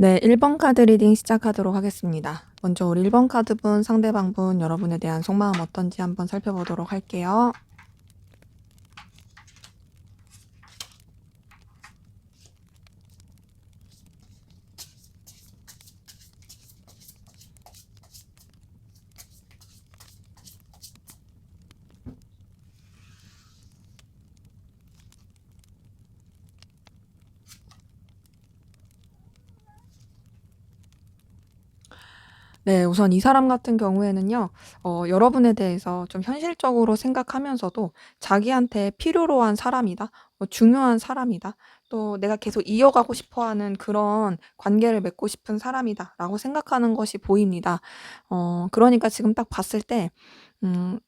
네, 1번 카드 리딩 시작하도록 하겠습니다. 먼저 우리 1번 카드분, 상대방분 여러분에 대한 속마음 어떤지 한번 살펴보도록 할게요. 네, 우선 이 사람 같은 경우에는요, 여러분에 대해서 좀 현실적으로 생각하면서도 자기한테 필요로 한 사람이다, 중요한 사람이다, 또 내가 계속 이어가고 싶어 하는 그런 관계를 맺고 싶은 사람이다, 라고 생각하는 것이 보입니다. 그러니까 지금 딱 봤을 때,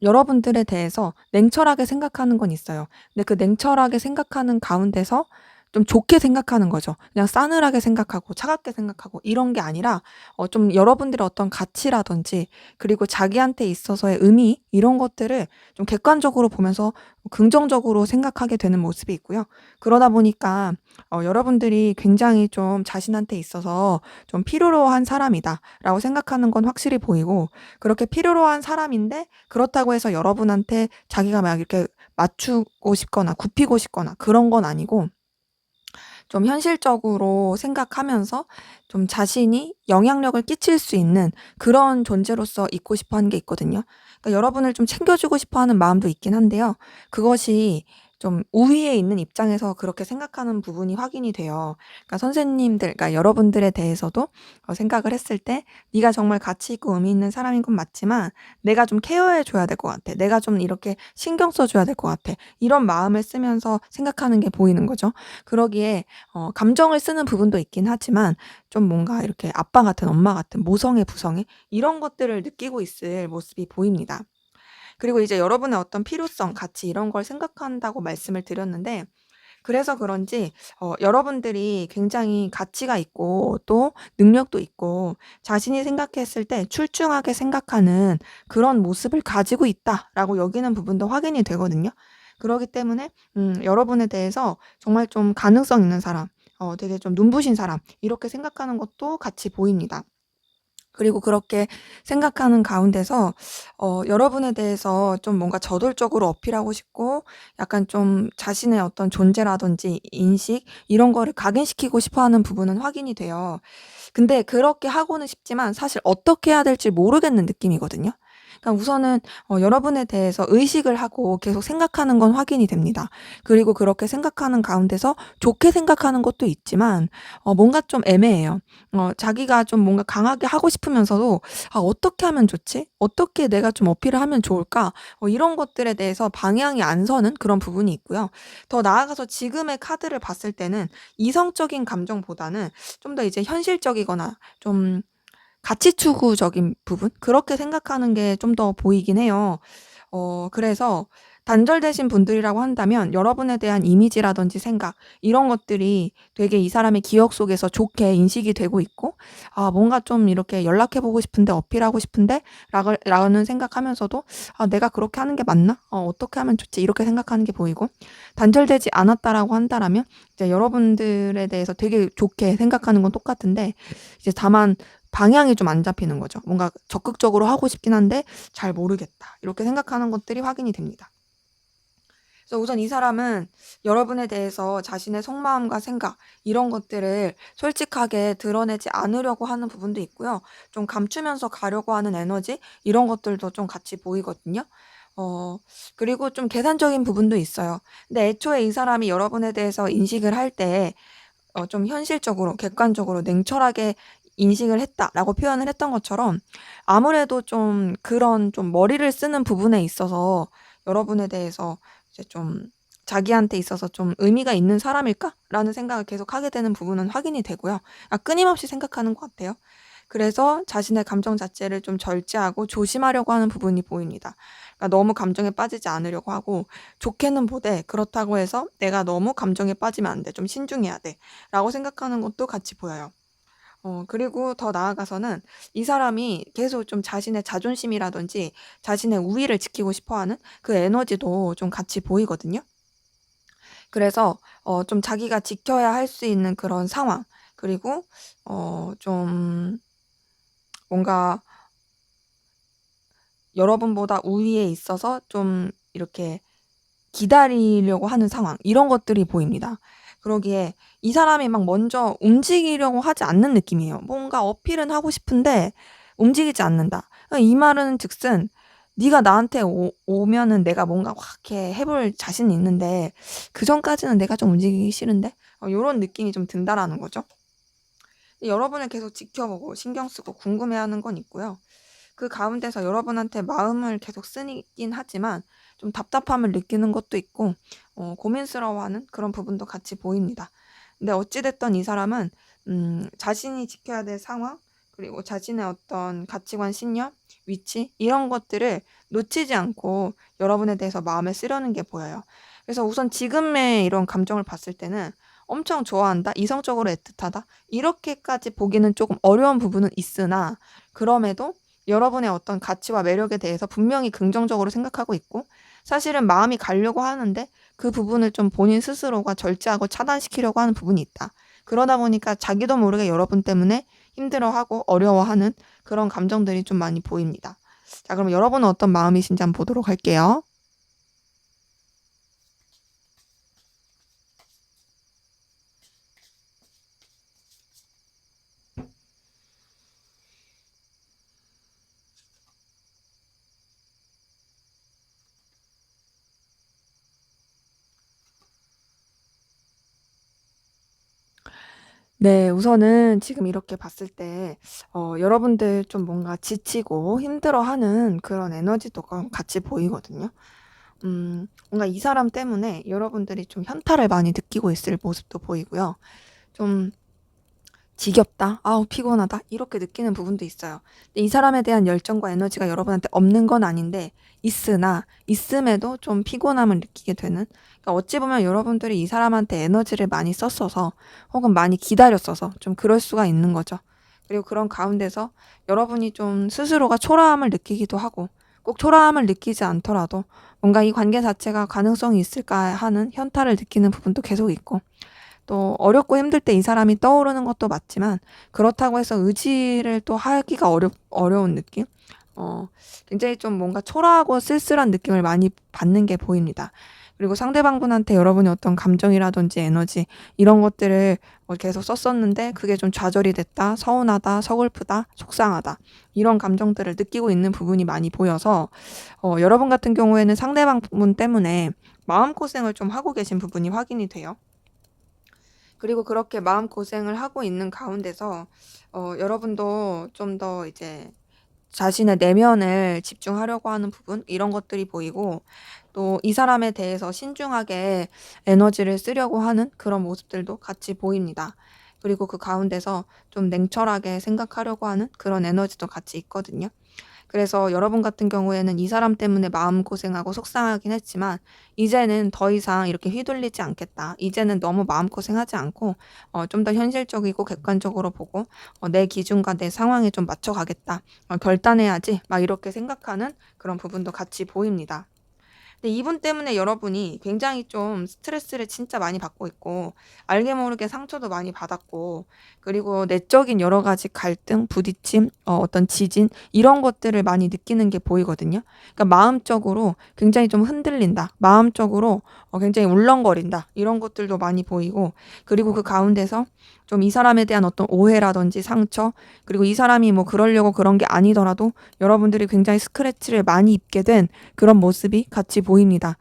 여러분들에 대해서 냉철하게 생각하는 건 있어요. 근데 그 냉철하게 생각하는 가운데서 좀 좋게 생각하는 거죠. 그냥 싸늘하게 생각하고 차갑게 생각하고 이런 게 아니라 좀 여러분들의 어떤 가치라든지 그리고 자기한테 있어서의 의미 이런 것들을 좀 객관적으로 보면서 긍정적으로 생각하게 되는 모습이 있고요. 그러다 보니까 여러분들이 굉장히 좀 자신한테 있어서 좀 필요로 한 사람이다라고 생각하는 건 확실히 보이고 그렇게 필요로 한 사람인데 그렇다고 해서 여러분한테 자기가 막 이렇게 맞추고 싶거나 굽히고 싶거나 그런 건 아니고 좀 현실적으로 생각하면서 좀 자신이 영향력을 끼칠 수 있는 그런 존재로서 있고 싶어 하는 게 있거든요. 그러니까 여러분을 좀 챙겨주고 싶어 하는 마음도 있긴 한데요. 그것이 좀 우위에 있는 입장에서 그렇게 생각하는 부분이 확인이 돼요. 그러니까 선생님들, 그러니까 여러분들에 대해서도 생각을 했을 때 네가 정말 가치 있고 의미 있는 사람인 건 맞지만 내가 좀 케어해 줘야 될 것 같아. 내가 좀 이렇게 신경 써 줘야 될 것 같아. 이런 마음을 쓰면서 생각하는 게 보이는 거죠. 그러기에 감정을 쓰는 부분도 있긴 하지만 좀 뭔가 이렇게 아빠 같은 엄마 같은 모성애, 부성애 이런 것들을 느끼고 있을 모습이 보입니다. 그리고 이제 여러분의 어떤 필요성, 가치 이런 걸 생각한다고 말씀을 드렸는데 그래서 그런지 여러분들이 굉장히 가치가 있고 또 능력도 있고 자신이 생각했을 때 출중하게 생각하는 그런 모습을 가지고 있다라고 여기는 부분도 확인이 되거든요. 그러기 때문에 여러분에 대해서 정말 좀 가능성 있는 사람, 되게 좀 눈부신 사람 이렇게 생각하는 것도 같이 보입니다. 그리고 그렇게 생각하는 가운데서 여러분에 대해서 좀 뭔가 저돌적으로 어필하고 싶고 약간 좀 자신의 어떤 존재라든지 인식 이런 거를 각인시키고 싶어 하는 부분은 확인이 돼요. 근데 그렇게 하고는 싶지만 사실 어떻게 해야 될지 모르겠는 느낌이거든요. 그러니까 우선은 여러분에 대해서 의식을 하고 계속 생각하는 건 확인이 됩니다. 그리고 그렇게 생각하는 가운데서 좋게 생각하는 것도 있지만 뭔가 좀 애매해요. 자기가 좀 뭔가 강하게 하고 싶으면서도 '아 어떻게 하면 좋지? 어떻게 내가 좀 어필을 하면 좋을까?' 이런 것들에 대해서 방향이 안 서는 그런 부분이 있고요. 더 나아가서 지금의 카드를 봤을 때는 이성적인 감정보다는 좀 더 이제 현실적이거나 좀 가치 추구적인 부분 그렇게 생각하는 게 좀 더 보이긴 해요. 그래서 단절되신 분들이라고 한다면 여러분에 대한 이미지라든지 생각 이런 것들이 되게 이 사람의 기억 속에서 좋게 인식이 되고 있고 '아 뭔가 좀 이렇게 연락해 보고 싶은데 어필하고 싶은데.' 라는 생각하면서도 '아 내가 그렇게 하는 게 맞나? 어떻게 하면 좋지?' 이렇게 생각하는 게 보이고 단절되지 않았다라고 한다라면 이제 여러분들에 대해서 되게 좋게 생각하는 건 똑같은데 이제 다만 방향이 좀 안 잡히는 거죠. 뭔가 적극적으로 하고 싶긴 한데 '잘 모르겠다.' 이렇게 생각하는 것들이 확인이 됩니다. 그래서 우선 이 사람은 여러분에 대해서 자신의 속마음과 생각 이런 것들을 솔직하게 드러내지 않으려고 하는 부분도 있고요. 좀 감추면서 가려고 하는 에너지 이런 것들도 좀 같이 보이거든요. 어 그리고 좀 계산적인 부분도 있어요. 근데 애초에 이 사람이 여러분에 대해서 인식을 할 때 좀 현실적으로 객관적으로 냉철하게 인식을 했다라고 표현을 했던 것처럼 아무래도 좀 그런 좀 머리를 쓰는 부분에 있어서 여러분에 대해서 이제 좀 '자기한테 있어서 좀 의미가 있는 사람일까?'라는 생각을 계속 하게 되는 부분은 확인이 되고요. 끊임없이 생각하는 것 같아요. 그래서 자신의 감정 자체를 좀 절제하고 조심하려고 하는 부분이 보입니다. 그러니까 너무 감정에 빠지지 않으려고 하고 좋게는 보되 그렇다고 해서 '내가 너무 감정에 빠지면 안 돼. 좀 신중해야 돼.'라고 생각하는 것도 같이 보여요. 그리고 더 나아가서는 이 사람이 계속 좀 자신의 자존심이라든지 자신의 우위를 지키고 싶어 하는 그 에너지도 좀 같이 보이거든요. 그래서 좀 자기가 지켜야 할 수 있는 그런 상황 그리고 좀 뭔가 여러분보다 우위에 있어서 좀 이렇게 기다리려고 하는 상황, 이런 것들이 보입니다. 그러기에 이 사람이 막 먼저 움직이려고 하지 않는 느낌이에요. 뭔가 어필은 하고 싶은데 움직이지 않는다. 이 말은 즉슨 네가 나한테 오면은 내가 뭔가 확 이렇게 해볼 자신이 있는데 그 전까지는 내가 좀 움직이기 싫은데 요런 느낌이 좀 든다라는 거죠. 여러분을 계속 지켜보고 신경 쓰고 궁금해하는 건 있고요. 그 가운데서 여러분한테 마음을 계속 쓰긴 하지만 좀 답답함을 느끼는 것도 있고 고민스러워하는 그런 부분도 같이 보입니다. 근데 어찌 됐든 이 사람은 자신이 지켜야 될 상황, 그리고 자신의 어떤 가치관, 신념, 위치 이런 것들을 놓치지 않고 여러분에 대해서 마음을 쓰려는 게 보여요. 그래서 우선 지금의 이런 감정을 봤을 때는 엄청 좋아한다, 이성적으로 애틋하다 이렇게까지 보기는 조금 어려운 부분은 있으나, 그럼에도 여러분의 어떤 가치와 매력에 대해서 분명히 긍정적으로 생각하고 있고 사실은 마음이 가려고 하는데 그 부분을 좀 본인 스스로가 절제하고 차단시키려고 하는 부분이 있다. 그러다 보니까 자기도 모르게 여러분 때문에 힘들어하고 어려워하는 그런 감정들이 좀 많이 보입니다. 자, 그럼 여러분은 어떤 마음이신지 한번 보도록 할게요. 네. 우선은 지금 이렇게 봤을 때 여러분들 좀 뭔가 지치고 힘들어하는 그런 에너지도 같이 보이거든요. 뭔가 이 사람 때문에 여러분들이 좀 현타를 많이 느끼고 있을 모습도 보이고요. 좀 지겹다, 아우 피곤하다 이렇게 느끼는 부분도 있어요. 근데 이 사람에 대한 열정과 에너지가 여러분한테 없는 건 아닌데 있으나 있음에도 좀 피곤함을 느끼게 되는, 그러니까 어찌 보면 여러분들이 이 사람한테 에너지를 많이 썼어서 혹은 많이 기다렸어서 좀 그럴 수가 있는 거죠. 그리고 그런 가운데서 여러분이 좀 스스로가 초라함을 느끼기도 하고, 꼭 초라함을 느끼지 않더라도 뭔가 이 관계 자체가 가능성이 있을까 하는 현타를 느끼는 부분도 계속 있고, 또 어렵고 힘들 때 이 사람이 떠오르는 것도 맞지만 그렇다고 해서 의지를 또 하기가 어려운 느낌? 굉장히 좀 뭔가 초라하고 쓸쓸한 느낌을 많이 받는 게 보입니다. 그리고 상대방분한테 여러분의 어떤 감정이라든지 에너지 이런 것들을 계속 썼었는데 그게 좀 좌절이 됐다, 서운하다, 서글프다, 속상하다 이런 감정들을 느끼고 있는 부분이 많이 보여서 여러분 같은 경우에는 상대방분 때문에 마음고생을 좀 하고 계신 부분이 확인이 돼요. 그리고 그렇게 마음고생을 하고 있는 가운데서 여러분도 좀 더 이제 자신의 내면을 집중하려고 하는 부분 이런 것들이 보이고, 또 이 사람에 대해서 신중하게 에너지를 쓰려고 하는 그런 모습들도 같이 보입니다. 그리고 그 가운데서 좀 냉철하게 생각하려고 하는 그런 에너지도 같이 있거든요. 그래서 여러분 같은 경우에는 이 사람 때문에 마음고생하고 속상하긴 했지만 이제는 더 이상 이렇게 휘둘리지 않겠다. 이제는 너무 마음고생하지 않고 좀 더 현실적이고 객관적으로 보고 내 기준과 내 상황에 좀 맞춰가겠다. 결단해야지. 막 이렇게 생각하는 그런 부분도 같이 보입니다. 근데 이분 때문에 여러분이 굉장히 좀 스트레스를 진짜 많이 받고 있고 알게 모르게 상처도 많이 받았고, 그리고 내적인 여러 가지 갈등, 부딪힘, 어떤 지진 이런 것들을 많이 느끼는 게 보이거든요. 그러니까 마음적으로 굉장히 좀 흔들린다. 마음적으로 굉장히 울렁거린다. 이런 것들도 많이 보이고, 그리고 그 가운데서 좀 이 사람에 대한 어떤 오해라든지 상처, 그리고 이 사람이 뭐 그러려고 그런 게 아니더라도 여러분들이 굉장히 스크래치를 많이 입게 된 그런 모습이 같이 보입니다.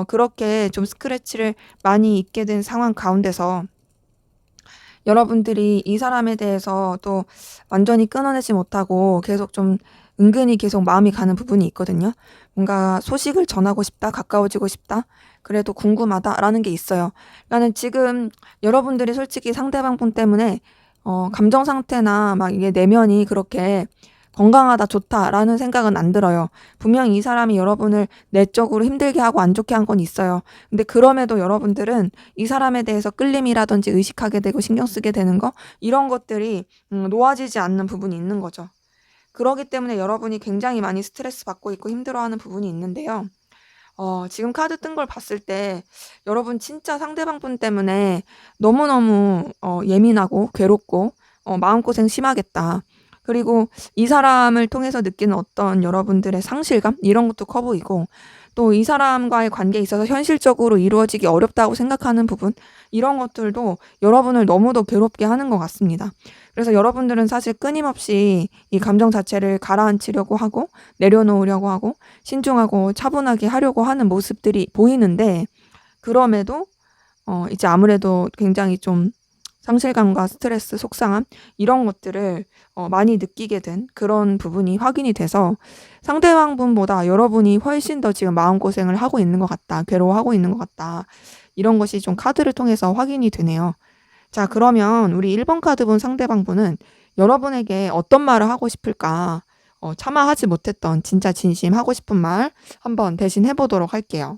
그렇게 좀 스크래치를 많이 입게 된 상황 가운데서 여러분들이 이 사람에 대해서 또 완전히 끊어내지 못하고 계속 좀 은근히 계속 마음이 가는 부분이 있거든요. 뭔가 소식을 전하고 싶다, 가까워지고 싶다, 그래도 궁금하다라는 게 있어요. 나는 지금 여러분들이 솔직히 상대방분 때문에 감정 상태나 막 이게 내면이 그렇게 건강하다, 좋다라는 생각은 안 들어요. 분명히 이 사람이 여러분을 내적으로 힘들게 하고 안 좋게 한 건 있어요. 근데 그럼에도 여러분들은 이 사람에 대해서 끌림이라든지 의식하게 되고 신경 쓰게 되는 거 이런 것들이 놓아지지 않는 부분이 있는 거죠. 그러기 때문에 여러분이 굉장히 많이 스트레스 받고 있고 힘들어하는 부분이 있는데요. 지금 카드 뜬 걸 봤을 때 여러분 진짜 상대방 분 때문에 너무너무 예민하고 괴롭고 마음고생 심하겠다. 그리고 이 사람을 통해서 느끼는 어떤 여러분들의 상실감 이런 것도 커 보이고, 또 이 사람과의 관계에 있어서 현실적으로 이루어지기 어렵다고 생각하는 부분, 이런 것들도 여러분을 너무도 괴롭게 하는 것 같습니다. 그래서 여러분들은 사실 끊임없이 이 감정 자체를 가라앉히려고 하고 내려놓으려고 하고 신중하고 차분하게 하려고 하는 모습들이 보이는데, 그럼에도 이제 아무래도 굉장히 좀 상실감과 스트레스, 속상함 이런 것들을 많이 느끼게 된 그런 부분이 확인이 돼서, 상대방 분보다 여러분이 훨씬 더 지금 마음고생을 하고 있는 것 같다, 괴로워하고 있는 것 같다, 이런 것이 좀 카드를 통해서 확인이 되네요. 자, 그러면 우리 1번 카드 본 상대방 분은 여러분에게 어떤 말을 하고 싶을까? 차마 하지 못했던 진짜 진심 하고 싶은 말 한번 대신 해보도록 할게요.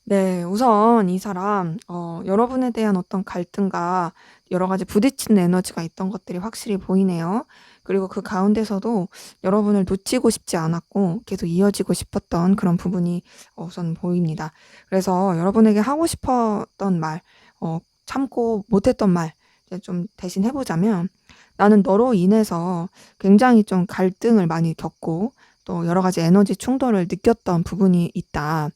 네. 우선 이 사람 여러분에 대한 어떤 갈등과 여러 가지 부딪히는 에너지가 있던 것들이 확실히 보이네요. 그리고 그 가운데서도 여러분을 놓치고 싶지 않았고 계속 이어지고 싶었던 그런 부분이 우선 보입니다. 그래서 여러분에게 하고 싶었던 말, 참고 못했던 말 이제 좀 대신 해 보자면, "나는 너로 인해서 굉장히 좀 갈등을 많이 겪고 또 여러 가지 에너지 충돌을 느꼈던 부분이 있다.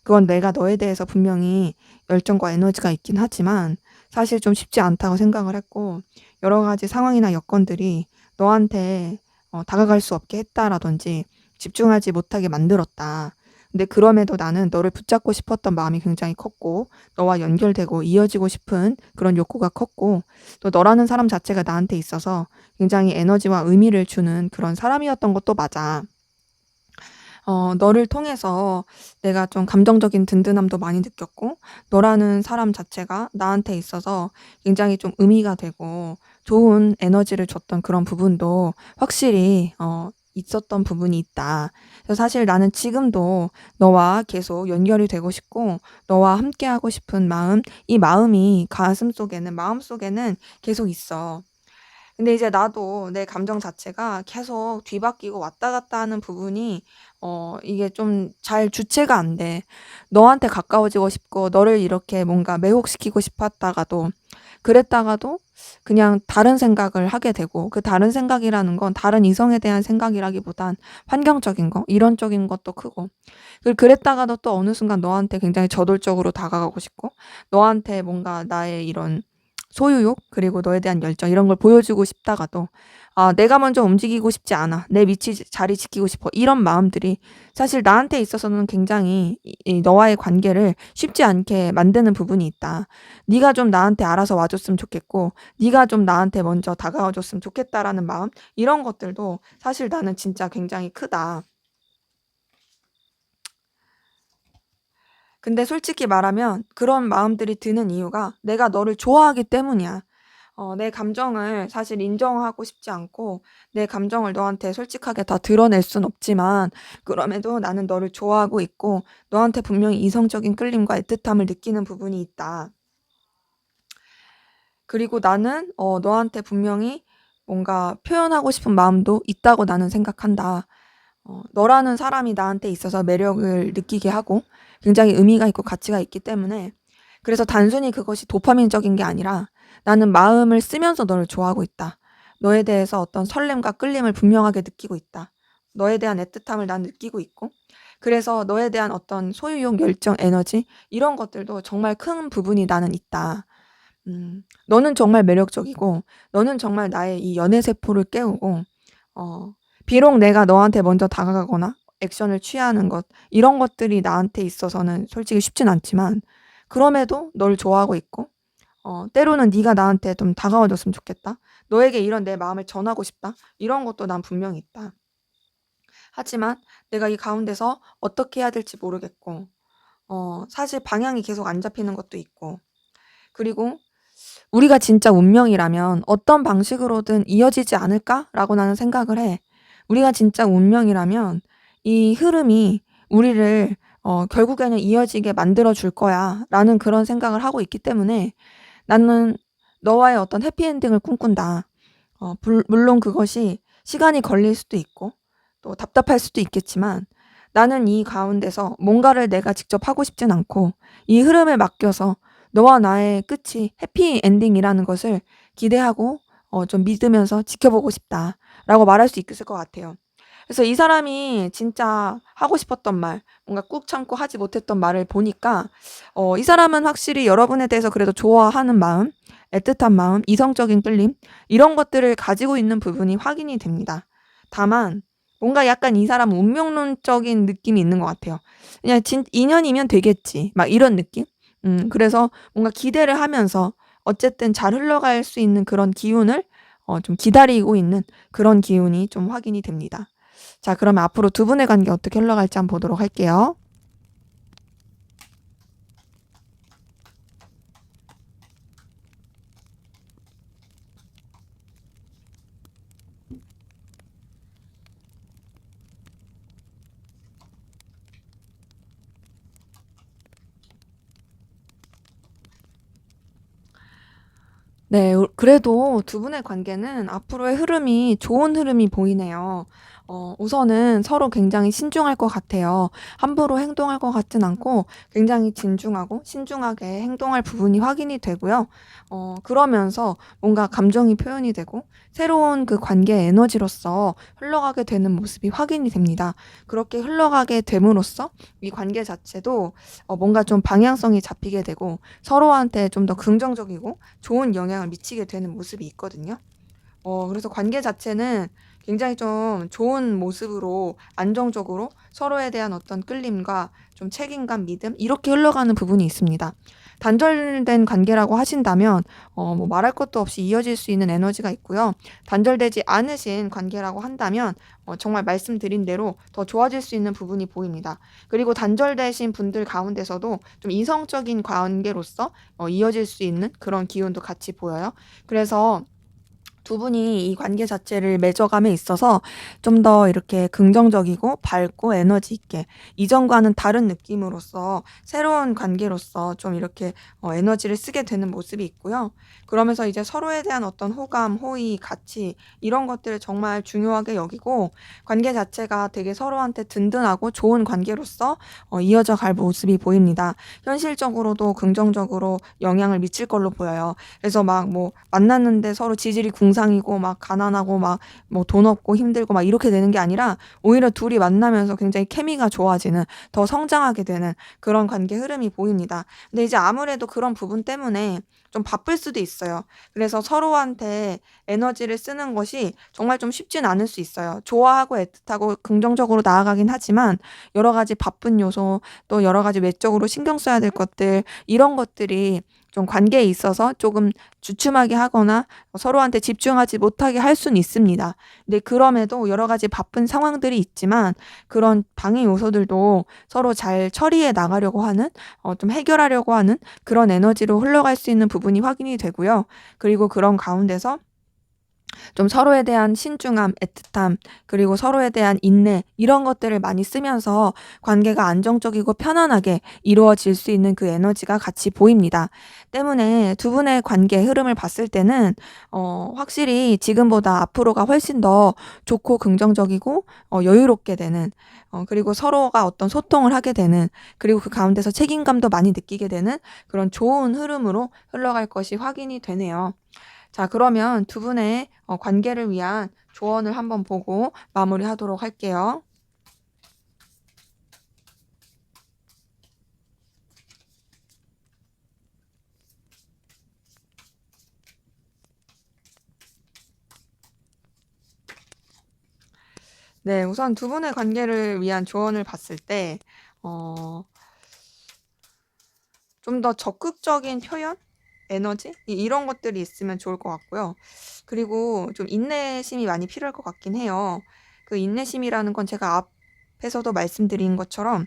그건 내가 너에 대해서 분명히 열정과 에너지가 있긴 하지만 사실 좀 쉽지 않다고 생각을 했고, 여러 가지 상황이나 여건들이 너한테 다가갈 수 없게 했다라든지 집중하지 못하게 만들었다. 근데 그럼에도 나는 너를 붙잡고 싶었던 마음이 굉장히 컸고, 너와 연결되고 이어지고 싶은 그런 욕구가 컸고, 또 너라는 사람 자체가 나한테 있어서 굉장히 에너지와 의미를 주는 그런 사람이었던 것도 맞아. 너를 통해서 내가 좀 감정적인 든든함도 많이 느꼈고, 너라는 사람 자체가 나한테 있어서 굉장히 좀 의미가 되고 좋은 에너지를 줬던 그런 부분도 확실히 있었던 부분이 있다. 그래서 사실 나는 지금도 너와 계속 연결이 되고 싶고 너와 함께하고 싶은 마음, 이 마음이 가슴속에는, 마음속에는 계속 있어. 근데 이제 나도 내 감정 자체가 계속 뒤바뀌고 왔다 갔다 하는 부분이 이게 좀 잘 주체가 안 돼. 너한테 가까워지고 싶고 너를 이렇게 뭔가 매혹시키고 싶었다가도, 그랬다가도 그냥 다른 생각을 하게 되고, 그 다른 생각이라는 건 다른 이성에 대한 생각이라기보단 환경적인 거, 이론적인 것도 크고, 그랬다가도 또 어느 순간 너한테 굉장히 저돌적으로 다가가고 싶고, 너한테 뭔가 나의 이런 소유욕 그리고 너에 대한 열정 이런 걸 보여주고 싶다가도, 내가 먼저 움직이고 싶지 않아, 내 위치 자리 지키고 싶어, 이런 마음들이 사실 나한테 있어서는 굉장히 이 너와의 관계를 쉽지 않게 만드는 부분이 있다. 네가 좀 나한테 알아서 와줬으면 좋겠고, 네가 좀 나한테 먼저 다가와 줬으면 좋겠다라는 마음, 이런 것들도 사실 나는 진짜 굉장히 크다. 근데 솔직히 말하면 그런 마음들이 드는 이유가 내가 너를 좋아하기 때문이야. 내 감정을 사실 인정하고 싶지 않고 내 감정을 너한테 솔직하게 다 드러낼 순 없지만, 그럼에도 나는 너를 좋아하고 있고 너한테 분명히 이성적인 끌림과 애틋함을 느끼는 부분이 있다. 그리고 나는 너한테 분명히 뭔가 표현하고 싶은 마음도 있다고 나는 생각한다. 너라는 사람이 나한테 있어서 매력을 느끼게 하고 굉장히 의미가 있고 가치가 있기 때문에, 그래서 단순히 그것이 도파민적인 게 아니라 나는 마음을 쓰면서 너를 좋아하고 있다. 너에 대해서 어떤 설렘과 끌림을 분명하게 느끼고 있다. 너에 대한 애틋함을 난 느끼고 있고, 그래서 너에 대한 어떤 소유욕, 열정, 에너지 이런 것들도 정말 큰 부분이 나는 있다. 너는 정말 매력적이고 너는 정말 나의 이 연애 세포를 깨우고, 어 비록 내가 너한테 먼저 다가가거나 액션을 취하는 것, 이런 것들이 나한테 있어서는 솔직히 쉽진 않지만, 그럼에도 널 좋아하고 있고, 때로는 네가 나한테 좀 다가와 줬으면 좋겠다, 너에게 이런 내 마음을 전하고 싶다, 이런 것도 난 분명히 있다. 하지만 내가 이 가운데서 어떻게 해야 될지 모르겠고, 사실 방향이 계속 안 잡히는 것도 있고, 그리고 '우리가 진짜 운명이라면 어떤 방식으로든 이어지지 않을까?'라고 나는 생각을 해. 우리가 진짜 운명이라면 이 흐름이 우리를 결국에는 이어지게 만들어 줄 거야라는 그런 생각을 하고 있기 때문에 나는 너와의 어떤 해피엔딩을 꿈꾼다. 물론 그것이 시간이 걸릴 수도 있고 또 답답할 수도 있겠지만 나는 이 가운데서 뭔가를 내가 직접 하고 싶진 않고 이 흐름에 맡겨서 너와 나의 끝이 해피엔딩이라는 것을 기대하고 좀 믿으면서 지켜보고 싶다라고 말할 수 있을 것 같아요. 그래서 이 사람이 진짜 하고 싶었던 말, 뭔가 꾹 참고 하지 못했던 말을 보니까 이 사람은 확실히 여러분에 대해서 그래도 좋아하는 마음, 애틋한 마음, 이성적인 끌림 이런 것들을 가지고 있는 부분이 확인이 됩니다. 다만 뭔가 약간 이 사람은 운명론적인 느낌이 있는 것 같아요. 그냥 인연이면 되겠지 막 이런 느낌? 그래서 뭔가 기대를 하면서 어쨌든 잘 흘러갈 수 있는 그런 기운을 좀 기다리고 있는 그런 기운이 좀 확인이 됩니다. 자, 그러면 앞으로 두 분의 관계 어떻게 흘러갈지 한번 보도록 할게요. 네. 그래도 두 분의 관계는 앞으로의 흐름이 좋은 흐름이 보이네요. 우선은 서로 굉장히 신중할 것 같아요. 함부로 행동할 것 같진 않고 굉장히 진중하고 신중하게 행동할 부분이 확인이 되고요. 그러면서 뭔가 감정이 표현이 되고 새로운 그 관계의 에너지로서 흘러가게 되는 모습이 확인이 됩니다. 그렇게 흘러가게 됨으로써 이 관계 자체도 뭔가 좀 방향성이 잡히게 되고 서로한테 좀 더 긍정적이고 좋은 영향을 미치게 되는 모습이 있거든요. 그래서 관계 자체는 굉장히 좀 좋은 모습으로 안정적으로 서로에 대한 어떤 끌림과 좀 책임감, 믿음 이렇게 흘러가는 부분이 있습니다. 단절된 관계라고 하신다면 뭐 말할 것도 없이 이어질 수 있는 에너지가 있고요. 단절되지 않으신 관계라고 한다면 정말 말씀드린 대로 더 좋아질 수 있는 부분이 보입니다. 그리고 단절되신 분들 가운데서도 좀 이성적인 관계로서 이어질 수 있는 그런 기운도 같이 보여요. 그래서 두 분이 이 관계 자체를 맺어감에 있어서 좀 더 이렇게 긍정적이고 밝고 에너지 있게 이전과는 다른 느낌으로서 새로운 관계로서 좀 이렇게 에너지를 쓰게 되는 모습이 있고요. 그러면서 이제 서로에 대한 어떤 호감, 호의, 가치 이런 것들을 정말 중요하게 여기고 관계 자체가 되게 서로한테 든든하고 좋은 관계로서 이어져 갈 모습이 보입니다. 현실적으로도 긍정적으로 영향을 미칠 걸로 보여요. 그래서 막 뭐 만났는데 서로 지질이 궁상이고 막 가난하고 막 뭐 돈 없고 힘들고 막 이렇게 되는 게 아니라 오히려 둘이 만나면서 굉장히 케미가 좋아지는 더 성장하게 되는 그런 관계 흐름이 보입니다. 근데 이제 아무래도 그런 부분 때문에 좀 바쁠 수도 있어요. 그래서 서로한테 에너지를 쓰는 것이 정말 좀 쉽진 않을 수 있어요. 좋아하고 애틋하고 긍정적으로 나아가긴 하지만 여러 가지 바쁜 요소 또 여러 가지 외적으로 신경 써야 될 것들 이런 것들이 좀 관계에 있어서 조금 주춤하게 하거나 서로한테 집중하지 못하게 할 수는 있습니다. 근데 그럼에도 여러 가지 바쁜 상황들이 있지만 그런 방해 요소들도 서로 잘 처리해 나가려고 하는 좀 해결하려고 하는 그런 에너지로 흘러갈 수 있는 부분이 확인이 되고요. 그리고 그런 가운데서 좀 서로에 대한 신중함, 애틋함, 그리고 서로에 대한 인내 이런 것들을 많이 쓰면서 관계가 안정적이고 편안하게 이루어질 수 있는 그 에너지가 같이 보입니다. 때문에 두 분의 관계의 흐름을 봤을 때는 확실히 지금보다 앞으로가 훨씬 더 좋고 긍정적이고 여유롭게 되는 그리고 서로가 어떤 소통을 하게 되는 그리고 그 가운데서 책임감도 많이 느끼게 되는 그런 좋은 흐름으로 흘러갈 것이 확인이 되네요. 자, 그러면 두 분의 관계를 위한 조언을 한번 보고 마무리하도록 할게요. 네, 우선 두 분의 관계를 위한 조언을 봤을 때, 어, 좀 더 적극적인 표현? 에너지? 이런 것들이 있으면 좋을 것 같고요. 그리고 좀 인내심이 많이 필요할 것 같긴 해요. 그 인내심이라는 건 제가 앞에서도 말씀드린 것처럼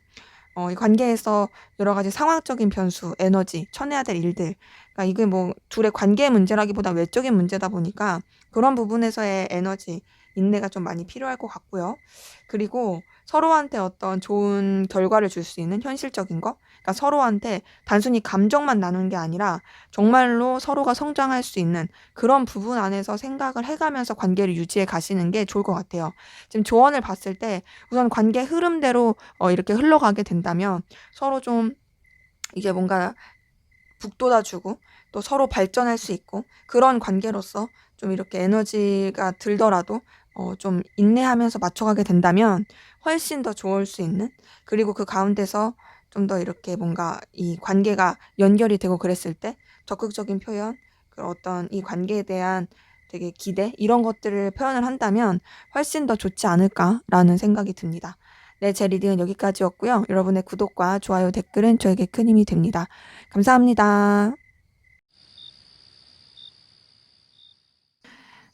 이 관계에서 여러 가지 상황적인 변수, 에너지, 쳐내야 될 일들. 그러니까 이게 뭐 둘의 관계 문제라기보다 외적인 문제다 보니까 그런 부분에서의 에너지, 인내가 좀 많이 필요할 것 같고요. 그리고 서로한테 어떤 좋은 결과를 줄 수 있는 현실적인 거, 그러니까 서로한테 단순히 감정만 나누는 게 아니라 정말로 서로가 성장할 수 있는 그런 부분 안에서 생각을 해가면서 관계를 유지해 가시는 게 좋을 것 같아요. 지금 조언을 봤을 때 우선 관계 흐름대로 이렇게 흘러가게 된다면 서로 좀 이게 뭔가 북돋아주고 또 서로 발전할 수 있고 그런 관계로서 좀 이렇게 에너지가 들더라도 좀 인내하면서 맞춰가게 된다면 훨씬 더 좋을 수 있는, 그리고 그 가운데서 좀 더 이렇게 뭔가 이 관계가 연결이 되고 그랬을 때 적극적인 표현, 그 어떤 이 관계에 대한 되게 기대 이런 것들을 표현을 한다면 훨씬 더 좋지 않을까라는 생각이 듭니다. 네, 제 리딩은 여기까지였고요. 여러분의 구독과 좋아요, 댓글은 저에게 큰 힘이 됩니다. 감사합니다.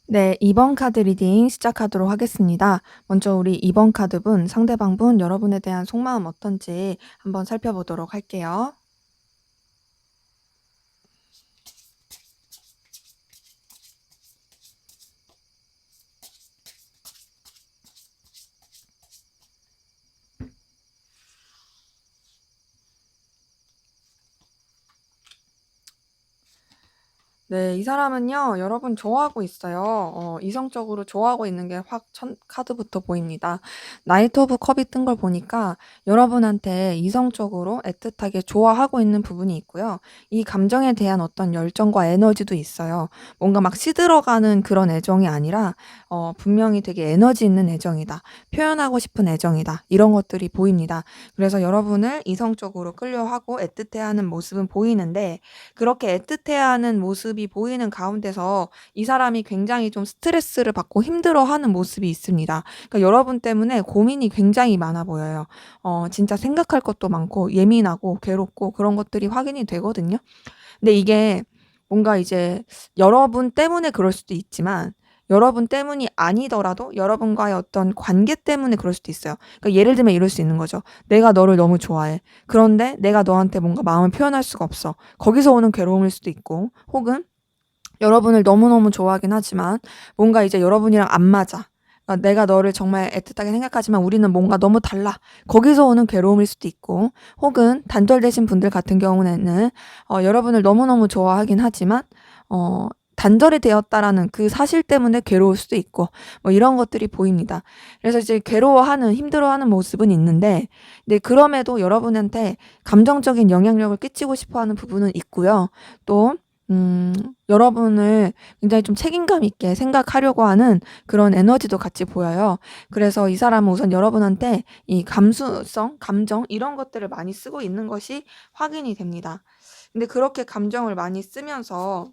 네, 2번 카드 리딩 시작하도록 하겠습니다. 먼저 우리 2번 카드분, 상대방분 여러분에 대한 속마음 어떤지 한번 살펴보도록 할게요. 네, 이 사람은요, 여러분 좋아하고 있어요. 이성적으로 좋아하고 있는 게 확 첫 카드부터 보입니다. 나이트 오브 컵이 뜬 걸 보니까 여러분한테 이성적으로 애틋하게 좋아하고 있는 부분이 있고요. 이 감정에 대한 어떤 열정과 에너지도 있어요. 뭔가 막 시들어가는 그런 애정이 아니라, 분명히 되게 에너지 있는 애정이다. 표현하고 싶은 애정이다. 이런 것들이 보입니다. 그래서 여러분을 이성적으로 끌려하고 애틋해하는 모습은 보이는데, 그렇게 애틋해하는 모습이 보이는 가운데서 이 사람이 굉장히 좀 스트레스를 받고 힘들어하는 모습이 있습니다. 그러니까 여러분 때문에 고민이 굉장히 많아 보여요. 진짜 생각할 것도 많고 예민하고 괴롭고 그런 것들이 확인이 되거든요. 근데 이게 뭔가 이제 여러분 때문에 그럴 수도 있지만 여러분 때문이 아니더라도 여러분과의 어떤 관계 때문에 그럴 수도 있어요. 그러니까 예를 들면 이럴 수 있는 거죠. 내가 너를 너무 좋아해. 그런데 내가 너한테 뭔가 마음을 표현할 수가 없어. 거기서 오는 괴로움일 수도 있고, 혹은 여러분을 너무너무 좋아하긴 하지만 뭔가 이제 여러분이랑 안 맞아. 그러니까 내가 너를 정말 애틋하게 생각하지만 우리는 뭔가 너무 달라. 거기서 오는 괴로움일 수도 있고, 혹은 단절되신 분들 같은 경우에는 여러분을 너무너무 좋아하긴 하지만 단절이 되었다라는 그 사실 때문에 괴로울 수도 있고, 뭐 이런 것들이 보입니다. 그래서 이제 괴로워하는, 힘들어하는 모습은 있는데, 근데 그럼에도 여러분한테 감정적인 영향력을 끼치고 싶어 하는 부분은 있고요. 또 여러분을 굉장히 좀 책임감 있게 생각하려고 하는 그런 에너지도 같이 보여요. 그래서 이 사람은 우선 여러분한테 이 감수성, 감정 이런 것들을 많이 쓰고 있는 것이 확인이 됩니다. 근데 그렇게 감정을 많이 쓰면서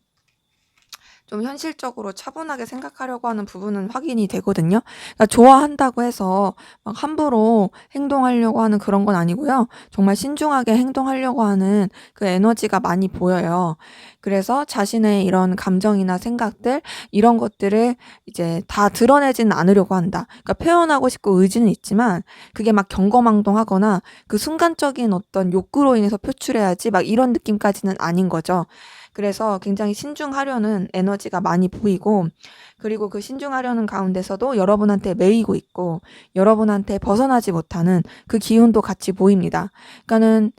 좀 현실적으로 차분하게 생각하려고 하는 부분은 확인이 되거든요. 그러니까 좋아한다고 해서 막 함부로 행동하려고 하는 그런 건 아니고요. 정말 신중하게 행동하려고 하는 그 에너지가 많이 보여요. 그래서 자신의 이런 감정이나 생각들 이런 것들을 이제 다 드러내지는 않으려고 한다. 그러니까 표현하고 싶고 의지는 있지만 그게 막 경거망동하거나 그 순간적인 어떤 욕구로 인해서 표출해야지 막 이런 느낌까지는 아닌 거죠. 그래서 굉장히 신중하려는 에너지가 많이 보이고, 그리고 그 신중하려는 가운데서도 여러분한테 매이고 있고 여러분한테 벗어나지 못하는 그 기운도 같이 보입니다. 그러니까는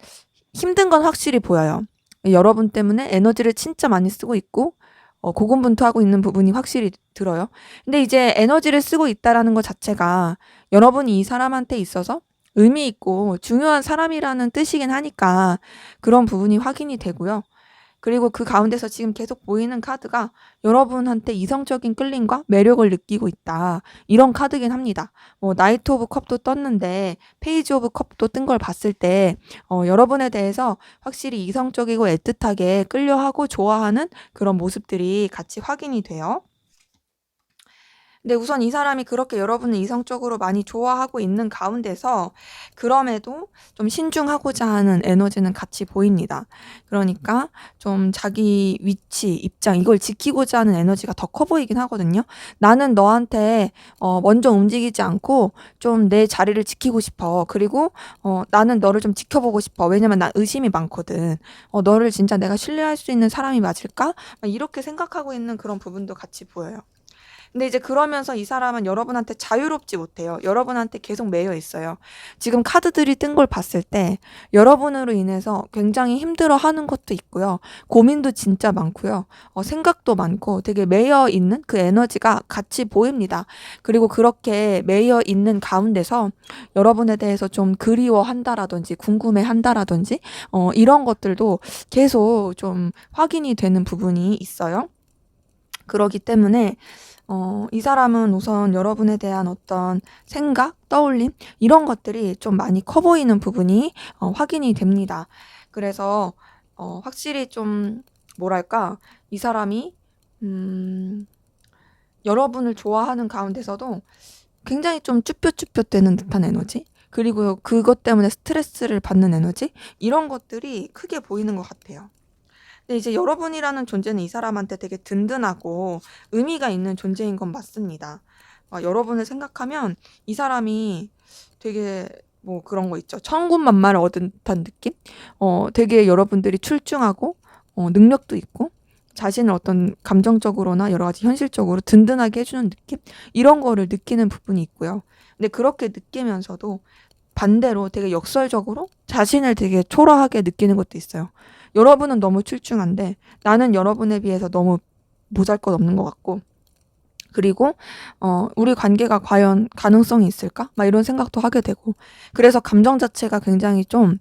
힘든 건 확실히 보여요. 여러분 때문에 에너지를 진짜 많이 쓰고 있고 고군분투하고 있는 부분이 확실히 들어요. 근데 이제 에너지를 쓰고 있다라는 것 자체가 여러분이 이 사람한테 있어서 의미 있고 중요한 사람이라는 뜻이긴 하니까 그런 부분이 확인이 되고요. 그리고 그 가운데서 지금 계속 보이는 카드가 여러분한테 이성적인 끌림과 매력을 느끼고 있다. 이런 카드긴 합니다. 나이트 오브 컵도 떴는데 페이지 오브 컵도 뜬 걸 봤을 때 여러분에 대해서 확실히 이성적이고 애틋하게 끌려하고 좋아하는 그런 모습들이 같이 확인이 돼요. 근데 우선 이 사람이 그렇게 여러분을 이성적으로 많이 좋아하고 있는 가운데서 그럼에도 좀 신중하고자 하는 에너지는 같이 보입니다. 그러니까 좀 자기 위치, 입장 이걸 지키고자 하는 에너지가 더 커 보이긴 하거든요. 나는 너한테 먼저 움직이지 않고 좀 내 자리를 지키고 싶어. 그리고 나는 너를 좀 지켜보고 싶어. 왜냐면 난 의심이 많거든. 너를 진짜 내가 신뢰할 수 있는 사람이 맞을까? 막 이렇게 생각하고 있는 그런 부분도 같이 보여요. 근데 이제 그러면서 이 사람은 여러분한테 자유롭지 못해요. 여러분한테 계속 매여 있어요. 지금 카드들이 뜬 걸 봤을 때 여러분으로 인해서 굉장히 힘들어하는 것도 있고요. 고민도 진짜 많고요. 생각도 많고 되게 매여 있는 그 에너지가 같이 보입니다. 그리고 그렇게 매여 있는 가운데서 여러분에 대해서 좀 그리워한다라든지 궁금해한다라든지 이런 것들도 계속 좀 확인이 되는 부분이 있어요. 그러기 때문에 이 사람은 우선 여러분에 대한 어떤 생각, 떠올림 이런 것들이 좀 많이 커 보이는 부분이 확인이 됩니다. 그래서 확실히 좀 뭐랄까 이 사람이 음 여러분을 좋아하는 가운데서도 굉장히 좀 쭈뼛쭈뼛대는 듯한 에너지 그리고 그것 때문에 스트레스를 받는 에너지 이런 것들이 크게 보이는 것 같아요. 근데 이제 여러분이라는 존재는 이 사람한테 되게 든든하고 의미가 있는 존재인 건 맞습니다. 여러분을 생각하면 이 사람이 되게 뭐 그런 거 있죠. 천군만마를 얻은 듯한 느낌? 되게 여러분들이 출중하고 능력도 있고 자신을 어떤 감정적으로나 여러 가지 현실적으로 든든하게 해주는 느낌? 이런 거를 느끼는 부분이 있고요. 근데 그렇게 느끼면서도 반대로 되게 역설적으로 자신을 되게 초라하게 느끼는 것도 있어요. 여러분은 너무 출중한데 나는 여러분에 비해서 너무 보잘것없는 것 같고 그리고 우리 관계가 과연 가능성이 있을까? 막 이런 생각도 하게 되고 그래서 감정 자체가 굉장히 좀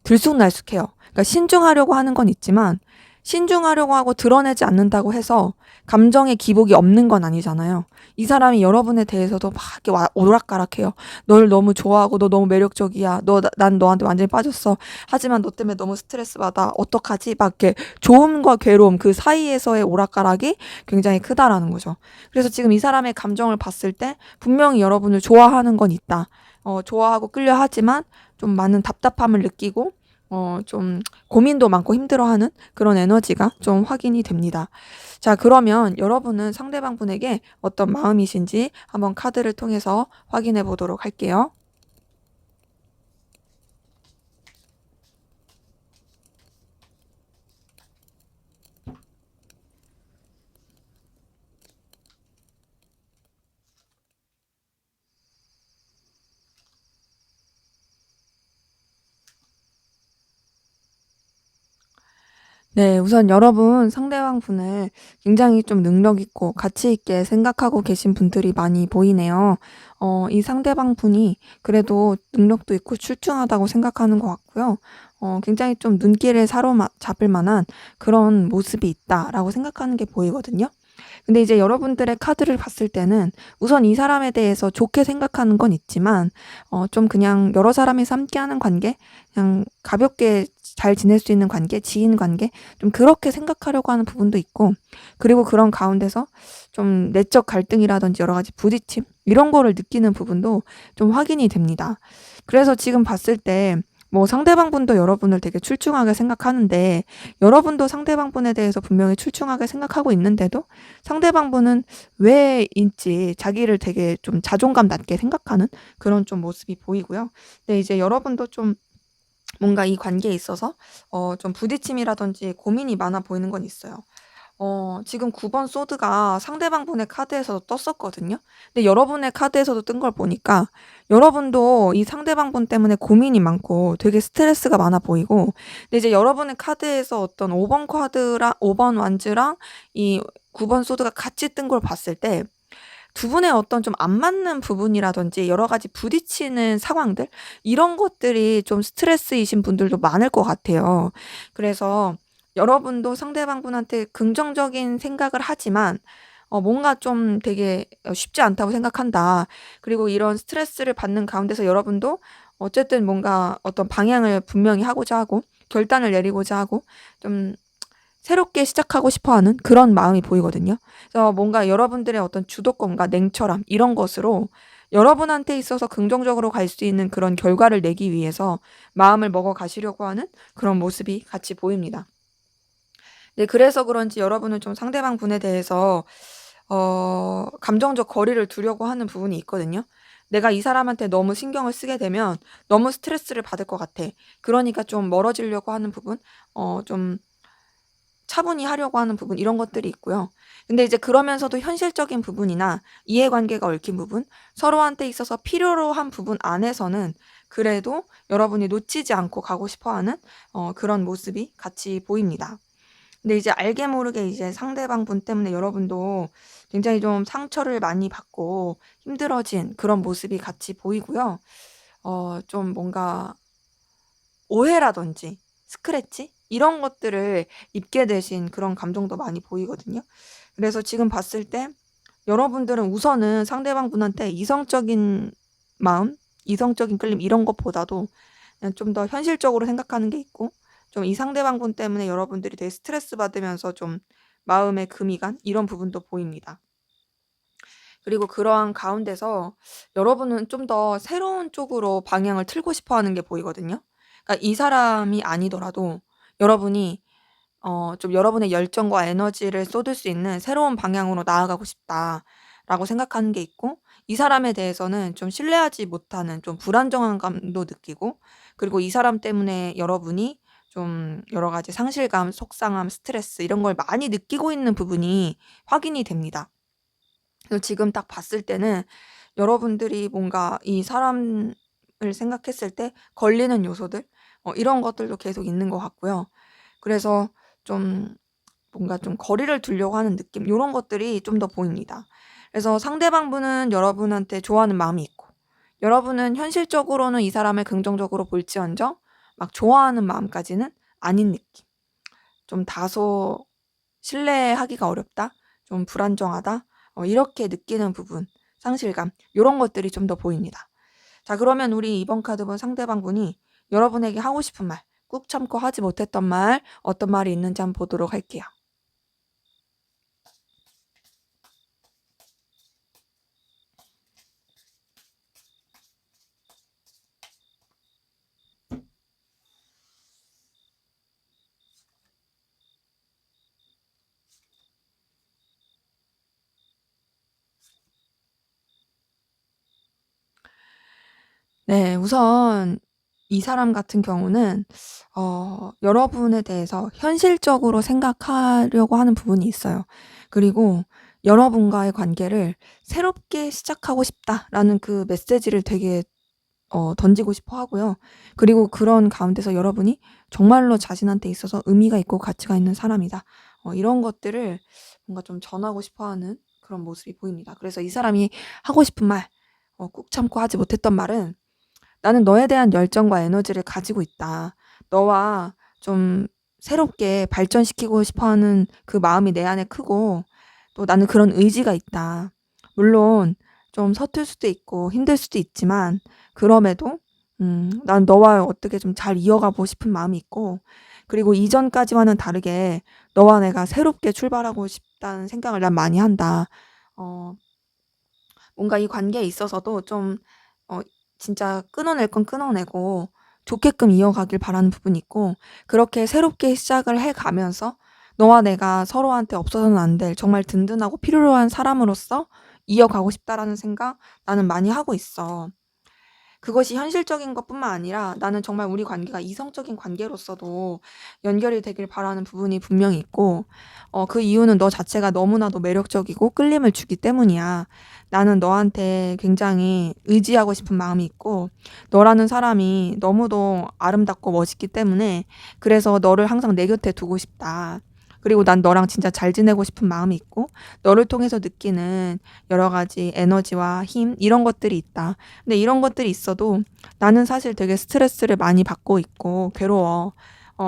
들쑥날쑥해요. 그러니까 신중하려고 하는 건 있지만 신중하려고 하고 드러내지 않는다고 해서 감정의 기복이 없는 건 아니잖아요. 이 사람이 여러분에 대해서도 막 이렇게 오락가락해요. 널 너무 좋아하고 너 너무 매력적이야. 난 너한테 완전히 빠졌어. 하지만 너 때문에 너무 스트레스 받아. 어떡하지? 막 이렇게 좋음과 괴로움 그 사이에서의 오락가락이 굉장히 크다라는 거죠. 그래서 지금 이 사람의 감정을 봤을 때 분명히 여러분을 좋아하는 건 있다. 좋아하고 끌려하지만 좀 많은 답답함을 느끼고 좀 고민도 많고 힘들어하는 그런 에너지가 좀 확인이 됩니다. 자, 그러면 여러분은 상대방 분에게 어떤 마음이신지 한번 카드를 통해서 확인해 보도록 할게요. 네, 우선 여러분 상대방 분을 굉장히 좀 능력 있고 가치 있게 생각하고 계신 분들이 많이 보이네요. 이 상대방 분이 그래도 능력도 있고 출중하다고 생각하는 것 같고요. 굉장히 좀 눈길을 사로잡을 만한 그런 모습이 있다라고 생각하는 게 보이거든요. 근데 이제 여러분들의 카드를 봤을 때는 우선 이 사람에 대해서 좋게 생각하는 건 있지만 좀 그냥 여러 사람이서 함께하는 관계, 그냥 가볍게 잘 지낼 수 있는 관계, 지인 관계 좀 그렇게 생각하려고 하는 부분도 있고 그리고 그런 가운데서 좀 내적 갈등이라든지 여러 가지 부딪힘 이런 거를 느끼는 부분도 좀 확인이 됩니다. 그래서 지금 봤을 때 뭐 상대방 분도 여러분을 되게 출중하게 생각하는데 여러분도 상대방 분에 대해서 분명히 출중하게 생각하고 있는데도 상대방 분은 왜인지 자기를 되게 좀 자존감 낮게 생각하는 그런 좀 모습이 보이고요. 근데 이제 여러분도 좀 뭔가 이 관계에 있어서 좀 부딪힘이라든지 고민이 많아 보이는 건 있어요. 지금 9번 소드가 상대방 분의 카드에서도 떴었거든요. 근데 여러분의 카드에서도 뜬 걸 보니까 여러분도 이 상대방 분 때문에 고민이 많고 되게 스트레스가 많아 보이고 근데 이제 여러분의 카드에서 어떤 5번 카드랑 5번 완즈랑 이 9번 소드가 같이 뜬 걸 봤을 때 두 분의 어떤 좀 안 맞는 부분이라든지 여러 가지 부딪히는 상황들 이런 것들이 좀 스트레스이신 분들도 많을 것 같아요. 그래서 여러분도 상대방 분한테 긍정적인 생각을 하지만 뭔가 좀 되게 쉽지 않다고 생각한다. 그리고 이런 스트레스를 받는 가운데서 여러분도 어쨌든 뭔가 어떤 방향을 분명히 하고자 하고 결단을 내리고자 하고 좀 새롭게 시작하고 싶어 하는 그런 마음이 보이거든요. 그래서 뭔가 여러분들의 어떤 주도권과 냉철함 이런 것으로 여러분한테 있어서 긍정적으로 갈 수 있는 그런 결과를 내기 위해서 마음을 먹어 가시려고 하는 그런 모습이 같이 보입니다. 네, 그래서 그런지 여러분은 좀 상대방 분에 대해서 감정적 거리를 두려고 하는 부분이 있거든요. 내가 이 사람한테 너무 신경을 쓰게 되면 너무 스트레스를 받을 것 같아. 그러니까 좀 멀어지려고 하는 부분, 좀 차분히 하려고 하는 부분 이런 것들이 있고요. 근데 이제 그러면서도 현실적인 부분이나 이해관계가 얽힌 부분, 서로한테 있어서 필요로 한 부분 안에서는 그래도 여러분이 놓치지 않고 가고 싶어 하는 그런 모습이 같이 보입니다. 근데 이제 알게 모르게 이제 상대방 분 때문에 여러분도 굉장히 좀 상처를 많이 받고 힘들어진 그런 모습이 같이 보이고요. 좀 뭔가 오해라든지 스크래치 이런 것들을 입게 되신 그런 감정도 많이 보이거든요. 그래서 지금 봤을 때 여러분들은 우선은 상대방 분한테 이성적인 마음, 이성적인 끌림 이런 것보다도 그냥 좀 더 현실적으로 생각하는 게 있고 좀 이 상대방 분 때문에 여러분들이 되게 스트레스 받으면서 좀 마음에 금이 간 이런 부분도 보입니다. 그리고 그러한 가운데서 여러분은 좀 더 새로운 쪽으로 방향을 틀고 싶어 하는 게 보이거든요. 그러니까 이 사람이 아니더라도 여러분이 좀 여러분의 열정과 에너지를 쏟을 수 있는 새로운 방향으로 나아가고 싶다라고 생각하는 게 있고 이 사람에 대해서는 좀 신뢰하지 못하는 좀 불안정한 감도 느끼고 그리고 이 사람 때문에 여러분이 좀 여러 가지 상실감, 속상함, 스트레스 이런 걸 많이 느끼고 있는 부분이 확인이 됩니다. 그래서 지금 딱 봤을 때는 여러분들이 뭔가 이 사람을 생각했을 때 걸리는 요소들 이런 것들도 계속 있는 것 같고요. 그래서 좀 뭔가 좀 거리를 두려고 하는 느낌 요런 것들이 좀 더 보입니다. 그래서 상대방 분은 여러분한테 좋아하는 마음이 있고 여러분은 현실적으로는 이 사람을 긍정적으로 볼지언정 막 좋아하는 마음까지는 아닌 느낌. 좀 다소 신뢰하기가 어렵다. 좀 불안정하다. 이렇게 느끼는 부분, 상실감 요런 것들이 좀 더 보입니다. 자 그러면 우리 이번 카드본 상대방 분이 여러분에게 하고 싶은 말, 꾹 참고 하지 못했던 말 어떤 말이 있는지 한번 보도록 할게요. 네. 우선 이 사람 같은 경우는 여러분에 대해서 현실적으로 생각하려고 하는 부분이 있어요. 그리고 여러분과의 관계를 '새롭게 시작하고 싶다.'라는 그 메시지를 되게 던지고 싶어 하고요. 그리고 그런 가운데서 여러분이 '정말로 자신한테 있어서 의미가 있고 가치가 있는 사람이다.' 이런 것들을 뭔가 좀 전하고 싶어 하는 그런 모습이 보입니다. 그래서 이 사람이 하고 싶은 말 꾹 참고 하지 못했던 말은 "나는 너에 대한 열정과 에너지를 가지고 있다. 너와 좀 새롭게 발전시키고 싶어 하는 그 마음이 내 안에 크고 또 나는 그런 의지가 있다. 물론 좀 서툴 수도 있고 힘들 수도 있지만 그럼에도 난 너와 어떻게 좀 잘 이어가고 싶은 마음이 있고 그리고 이전까지와는 다르게 너와 내가 새롭게 출발하고 싶다는 생각을 난 많이 한다." 어 뭔가 이 관계에 있어서도 좀 어 진짜 끊어낼 건 끊어내고 좋게끔 이어가길 바라는 부분이 있고 그렇게 새롭게 시작을 해 가면서 너와 내가 서로한테 없어서는 안 될 정말 든든하고 필요로 한 사람으로서 이어가고 싶다라는 생각 나는 많이 하고 있어. 그것이 현실적인 것뿐만 아니라 나는 정말 우리 관계가 이성적인 관계로서도 연결이 되길 바라는 부분이 분명히 있고 그 이유는 너 자체가 너무나도 매력적이고 끌림을 주기 때문이야. 나는 너한테 굉장히 의지하고 싶은 마음이 있고 너라는 사람이 너무도 아름답고 멋있기 때문에 그래서 너를 항상 내 곁에 두고 싶다. 그리고 난 너랑 진짜 잘 지내고 싶은 마음이 있고 너를 통해서 느끼는 여러 가지 에너지와 힘 이런 것들이 있다. 근데 이런 것들이 있어도 나는 사실 되게 스트레스를 많이 받고 있고 괴로워.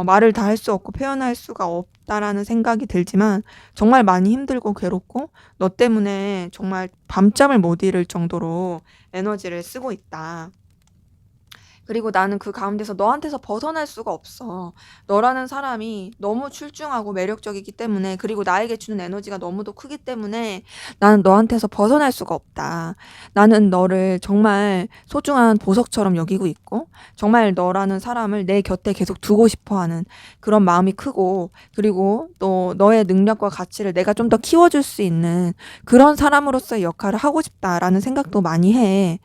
말을 다 할 수 없고 표현할 수가 없다라는 생각이 들지만 정말 많이 힘들고 괴롭고 너 때문에 정말 밤잠을 못 이룰 정도로 에너지를 쓰고 있다. 그리고 나는 그 가운데서 너한테서 벗어날 수가 없어. 너라는 사람이 너무 출중하고 매력적이기 때문에 그리고 나에게 주는 에너지가 너무도 크기 때문에 나는 너한테서 벗어날 수가 없다. 나는 너를 정말 소중한 보석처럼 여기고 있고 정말 너라는 사람을 내 곁에 계속 두고 싶어 하는 그런 마음이 크고 그리고 또 너의 능력과 가치를 내가 좀 더 키워줄 수 있는 그런 사람으로서의 역할을 하고 싶다라는 생각도 많이 해.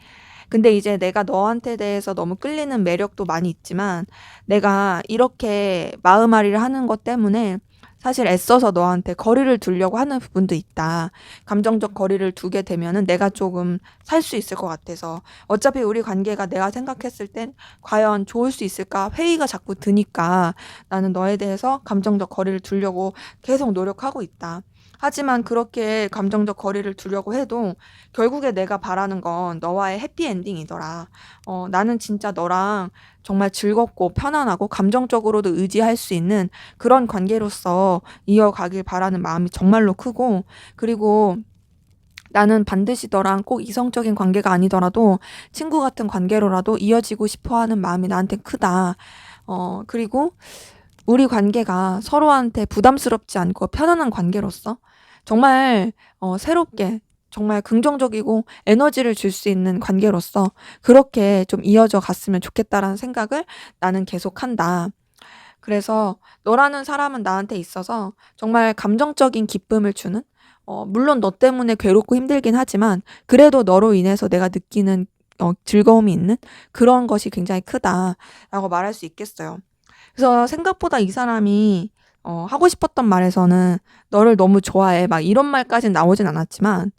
근데 이제 내가 너한테 대해서 너무 끌리는 매력도 많이 있지만 내가 이렇게 마음앓이를 하는 것 때문에 사실 애써서 너한테 거리를 두려고 하는 부분도 있다. 감정적 거리를 두게 되면은 내가 조금 살 수 있을 것 같아서. 어차피 우리 관계가 내가 생각했을 땐 과연 좋을 수 있을까 회의가 자꾸 드니까 나는 너에 대해서 감정적 거리를 두려고 계속 노력하고 있다. 하지만 그렇게 감정적 거리를 두려고 해도 결국에 내가 바라는 건 너와의 해피엔딩이더라. 나는 진짜 너랑 정말 즐겁고 편안하고 감정적으로도 의지할 수 있는 그런 관계로서 이어가길 바라는 마음이 정말로 크고, 그리고 나는 반드시 너랑 꼭 이성적인 관계가 아니더라도 친구 같은 관계로라도 이어지고 싶어 하는 마음이 나한테 크다. 그리고 우리 관계가 서로한테 부담스럽지 않고 편안한 관계로서 정말 새롭게 정말 긍정적이고 에너지를 줄 수 있는 관계로서 그렇게 좀 이어져 갔으면 좋겠다라는 생각을 나는 계속한다. 그래서 너라는 사람은 나한테 있어서 정말 감정적인 기쁨을 주는, 물론 너 때문에 괴롭고 힘들긴 하지만 그래도 너로 인해서 내가 느끼는 즐거움이 있는 그런 것이 굉장히 크다라고 말할 수 있겠어요. 그래서 생각보다 이 사람이 하고 싶었던 말에서는 "너를 너무 좋아해." 막 이런 말까지는 나오진 않았지만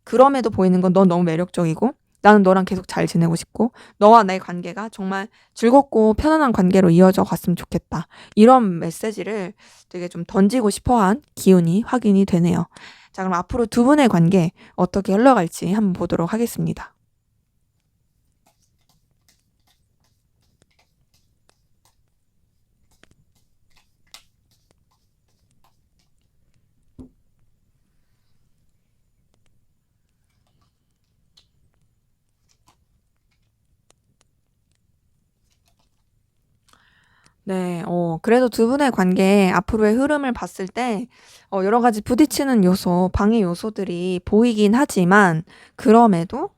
그럼에도 보이는 건 넌 너무 매력적이고 나는 너랑 계속 잘 지내고 싶고 너와 나의 관계가 정말 즐겁고 편안한 관계로 이어져 갔으면 좋겠다. 이런 메시지를 되게 좀 던지고 싶어한 기운이 확인이 되네요. 자, 그럼 앞으로 두 분의 관계 어떻게 흘러갈지 한번 보도록 하겠습니다. 네. 그래도 두 분의 관계 앞으로의 흐름을 봤을 때 여러 가지 부딪히는 요소, 방해 요소들이 보이긴 하지만 그럼에도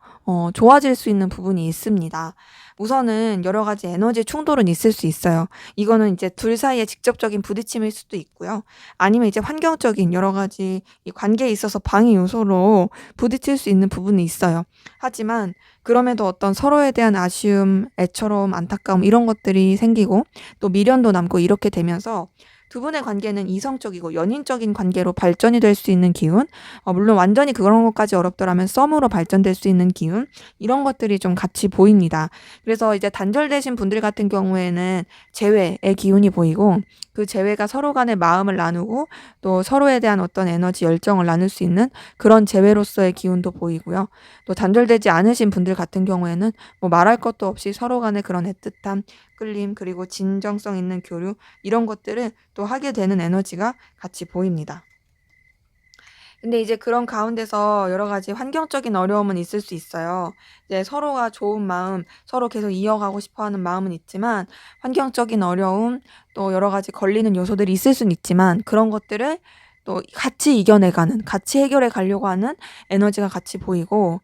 좋아질 수 있는 부분이 있습니다. 우선은 여러 가지 에너지 충돌은 있을 수 있어요. 이거는 이제 둘 사이의 직접적인 부딪힘일 수도 있고요. 아니면 이제 환경적인 여러 가지 이 관계에 있어서 방해 요소로 부딪힐 수 있는 부분이 있어요. 하지만 그럼에도 어떤 서로에 대한 아쉬움, 애처로움, 안타까움 이런 것들이 생기고 또 미련도 남고 이렇게 되면서 두 분의 관계는 이성적이고 연인적인 관계로 발전이 될 수 있는 기운, 물론 완전히 그런 것까지 어렵더라면 썸으로 발전될 수 있는 기운, 이런 것들이 좀 같이 보입니다. 그래서 이제 단절되신 분들 같은 경우에는 재회의 기운이 보이고 그 재회가 서로 간의 마음을 나누고 또 서로에 대한 어떤 에너지, 열정을 나눌 수 있는 그런 재회로서의 기운도 보이고요. 또 단절되지 않으신 분들 같은 경우에는 뭐 말할 것도 없이 서로 간의 그런 애틋함, 끌림, 그리고 진정성 있는 교류 이런 것들을 또 하게 되는 에너지가 같이 보입니다. 근데 이제 그런 가운데서 여러 가지 환경적인 어려움은 있을 수 있어요. 이제 서로가 좋은 마음, 서로 계속 이어가고 싶어 하는 마음은 있지만 환경적인 어려움, 또 여러 가지 걸리는 요소들이 있을 수는 있지만 그런 것들을 또 같이 이겨내가는, 같이 해결해 가려고 하는 에너지가 같이 보이고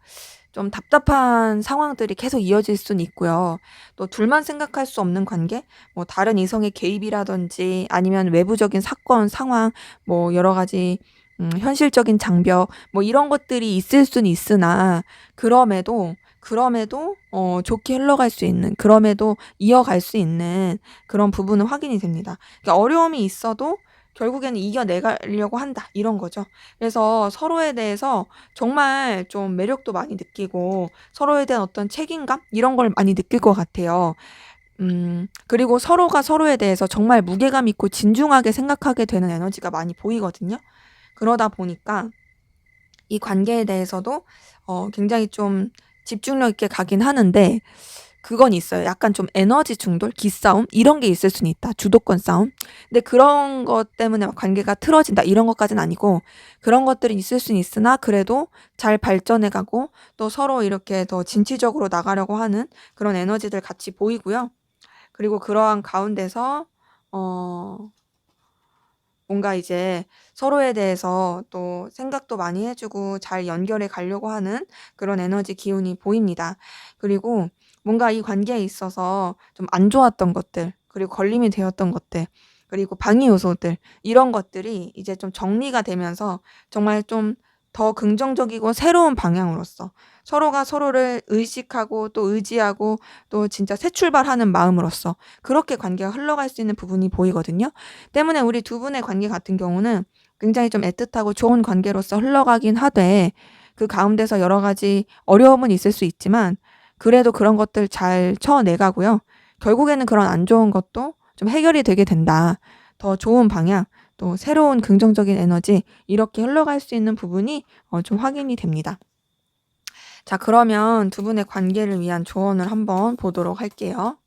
좀 답답한 상황들이 계속 이어질 수는 있고요. 또 둘만 생각할 수 없는 관계, 뭐 다른 이성의 개입이라든지 아니면 외부적인 사건, 상황, 뭐 여러 가지 현실적인 장벽 뭐 이런 것들이 있을 수는 있으나 그럼에도 좋게 흘러갈 수 있는, 그럼에도 이어갈 수 있는 그런 부분은 확인이 됩니다. 그러니까 어려움이 있어도 결국에는 이겨내가려고 한다 이런 거죠. 그래서 서로에 대해서 정말 좀 매력도 많이 느끼고 서로에 대한 어떤 책임감 이런 걸 많이 느낄 것 같아요. 그리고 서로가 서로에 대해서 정말 무게감 있고 진중하게 생각하게 되는 에너지가 많이 보이거든요. 그러다 보니까 이 관계에 대해서도 굉장히 좀 집중력 있게 가긴 하는데 그건 있어요. 약간 좀 에너지 충돌, 기싸움 이런 게 있을 수는 있다. 주도권 싸움. 근데 그런 것 때문에 막 관계가 틀어진다 이런 것까지는 아니고 그런 것들이 있을 수는 있으나 그래도 잘 발전해 가고 또 서로 이렇게 더 진취적으로 나가려고 하는 그런 에너지들 같이 보이고요. 그리고 그러한 가운데서 어 뭔가 이제 서로에 대해서 또 생각도 많이 해 주고 잘 연결해 가려고 하는 그런 에너지 기운이 보입니다. 그리고 뭔가 이 관계에 있어서 좀 안 좋았던 것들, 그리고 걸림이 되었던 것들, 그리고 방해 요소들 이런 것들이 이제 좀 정리가 되면서 정말 좀 더 긍정적이고 새로운 방향으로서 서로가 서로를 의식하고 또 의지하고 또 진짜 새 출발하는 마음으로써 그렇게 관계가 흘러갈 수 있는 부분이 보이거든요. 때문에 우리 두 분의 관계 같은 경우는 굉장히 좀 애틋하고 좋은 관계로서 흘러가긴 하되 그 가운데서 여러 가지 어려움은 있을 수 있지만 그래도 그런 것들 잘 쳐내가고요. 결국에는 그런 안 좋은 것도 좀 해결이 되게 된다. 더 좋은 방향, 또 새로운 긍정적인 에너지 이렇게 흘러갈 수 있는 부분이 좀 확인이 됩니다. 자, 그러면 두 분의 관계를 위한 조언을 한번 보도록 할게요.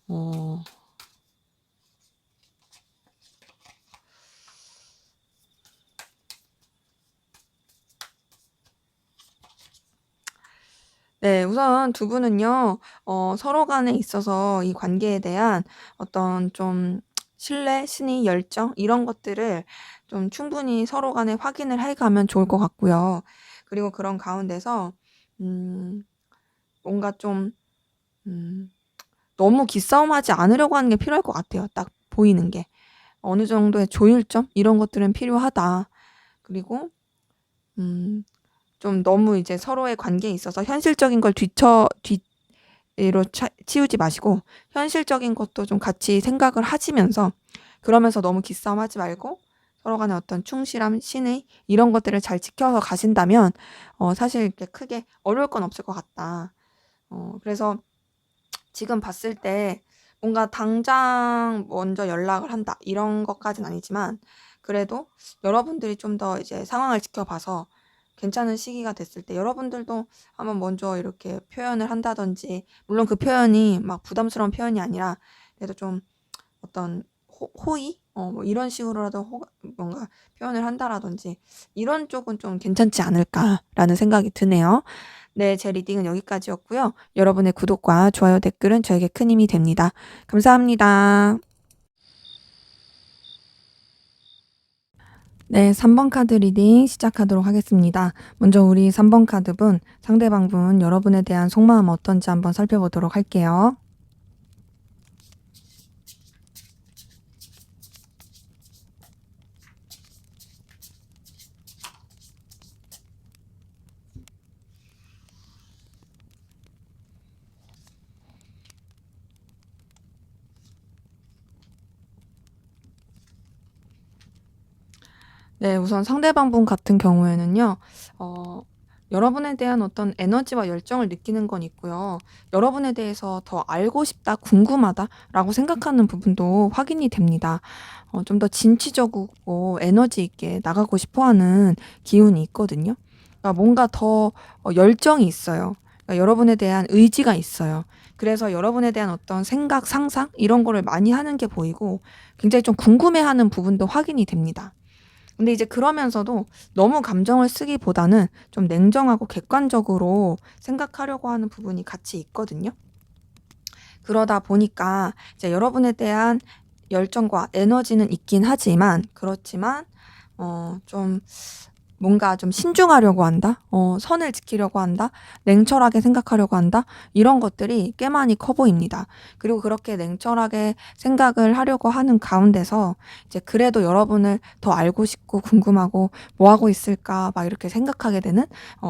어, 네, 우선 두 분은요, 서로 간에 있어서 이 관계에 대한 어떤 좀 신뢰, 신의, 열정, 이런 것들을 좀 충분히 서로 간에 확인을 해 가면 좋을 것 같고요. 그리고 그런 가운데서, 음, 뭔가 좀, 음, 너무 기싸움하지 않으려고 하는 게 필요할 것 같아요. 딱 보이는 게. 어느 정도의 조율점? 이런 것들은 필요하다. 그리고, 음, 좀 너무 이제 서로의 관계에 있어서 현실적인 걸 뒤로 치우지 마시고 현실적인 것도 좀 같이 생각을 하시면서 그러면서 너무 기싸움하지 말고 서로 간에 어떤 충실함, 신의 이런 것들을 잘 지켜서 가신다면 사실 이렇게 크게 어려울 건 없을 것 같다. 그래서 지금 봤을 때 뭔가 당장 먼저 연락을 한다 이런 것까진 아니지만 그래도 여러분들이 좀 더 이제 상황을 지켜봐서 괜찮은 시기가 됐을 때 여러분들도 한번 먼저 이렇게 표현을 한다든지 물론 그 표현이 막 부담스러운 표현이 아니라 그래도 좀 어떤 호의? 뭐 이런 식으로라도 뭔가 표현을 한다라든지 이런 쪽은 좀 괜찮지 않을까라는 생각이 드네요. 네, 제 리딩은 여기까지였고요. 여러분의 구독과 좋아요, 댓글은 저에게 큰 힘이 됩니다. 감사합니다. 네, 3번 카드 리딩 시작하도록 하겠습니다. 먼저 우리 3번 카드분, 상대방 분 여러분에 대한 속마음 어떤지 한번 살펴보도록 할게요. 네, 우선 상대방 분 같은 경우에는요. 어 여러분에 대한 어떤 에너지와 열정을 느끼는 건 있고요. 여러분에 대해서 더 알고 싶다, 궁금하다라고 생각하는 부분도 확인이 됩니다. 좀 더 진취적이고 에너지 있게 나가고 싶어 하는 기운이 있거든요. 그러니까 뭔가 더 열정이 있어요. 그러니까 여러분에 대한 의지가 있어요. 그래서 여러분에 대한 어떤 생각, 상상 이런 거를 많이 하는 게 보이고 굉장히 좀 궁금해하는 부분도 확인이 됩니다. 근데 이제 그러면서도 너무 감정을 쓰기보다는 좀 냉정하고 객관적으로 생각하려고 하는 부분이 같이 있거든요. 그러다 보니까 이제 여러분에 대한 열정과 에너지는 있긴 하지만 그렇지만 좀 뭔가 좀 신중하려고 한다? 선을 지키려고 한다? 냉철하게 생각하려고 한다? 이런 것들이 꽤 많이 커 보입니다. 그리고 그렇게 냉철하게 생각을 하려고 하는 가운데서 이제 그래도 여러분을 더 알고 싶고 궁금하고 '뭐 하고 있을까?' 막 이렇게 생각하게 되는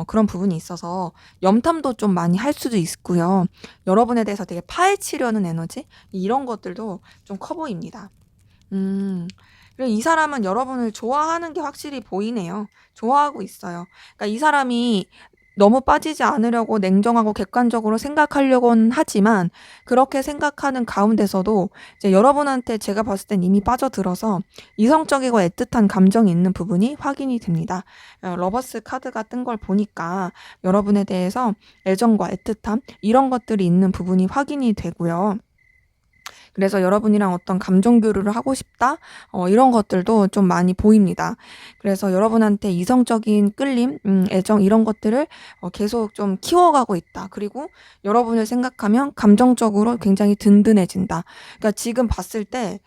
그런 부분이 있어서 염탐도 좀 많이 할 수도 있고요. 여러분에 대해서 되게 파헤치려는 에너지 이런 것들도 좀 커 보입니다. 음. 그리고 이 사람은 여러분을 좋아하는 게 확실히 보이네요. 좋아하고 있어요. 그러니까 이 사람이 너무 빠지지 않으려고 냉정하고 객관적으로 생각하려고는 하지만 그렇게 생각하는 가운데서도 이제 여러분한테 제가 봤을 땐 이미 빠져들어서 이성적이고 애틋한 감정이 있는 부분이 확인이 됩니다. 러버스 카드가 뜬 걸 보니까 여러분에 대해서 애정과 애틋함 이런 것들이 있는 부분이 확인이 되고요. 그래서 여러분이랑 어떤 감정 교류를 하고 싶다? 이런 것들도 좀 많이 보입니다. 그래서 여러분한테 이성적인 끌림, 애정 이런 것들을 계속 좀 키워가고 있다. 그리고 여러분을 생각하면 감정적으로 굉장히 든든해진다. 그러니까 지금 봤을 때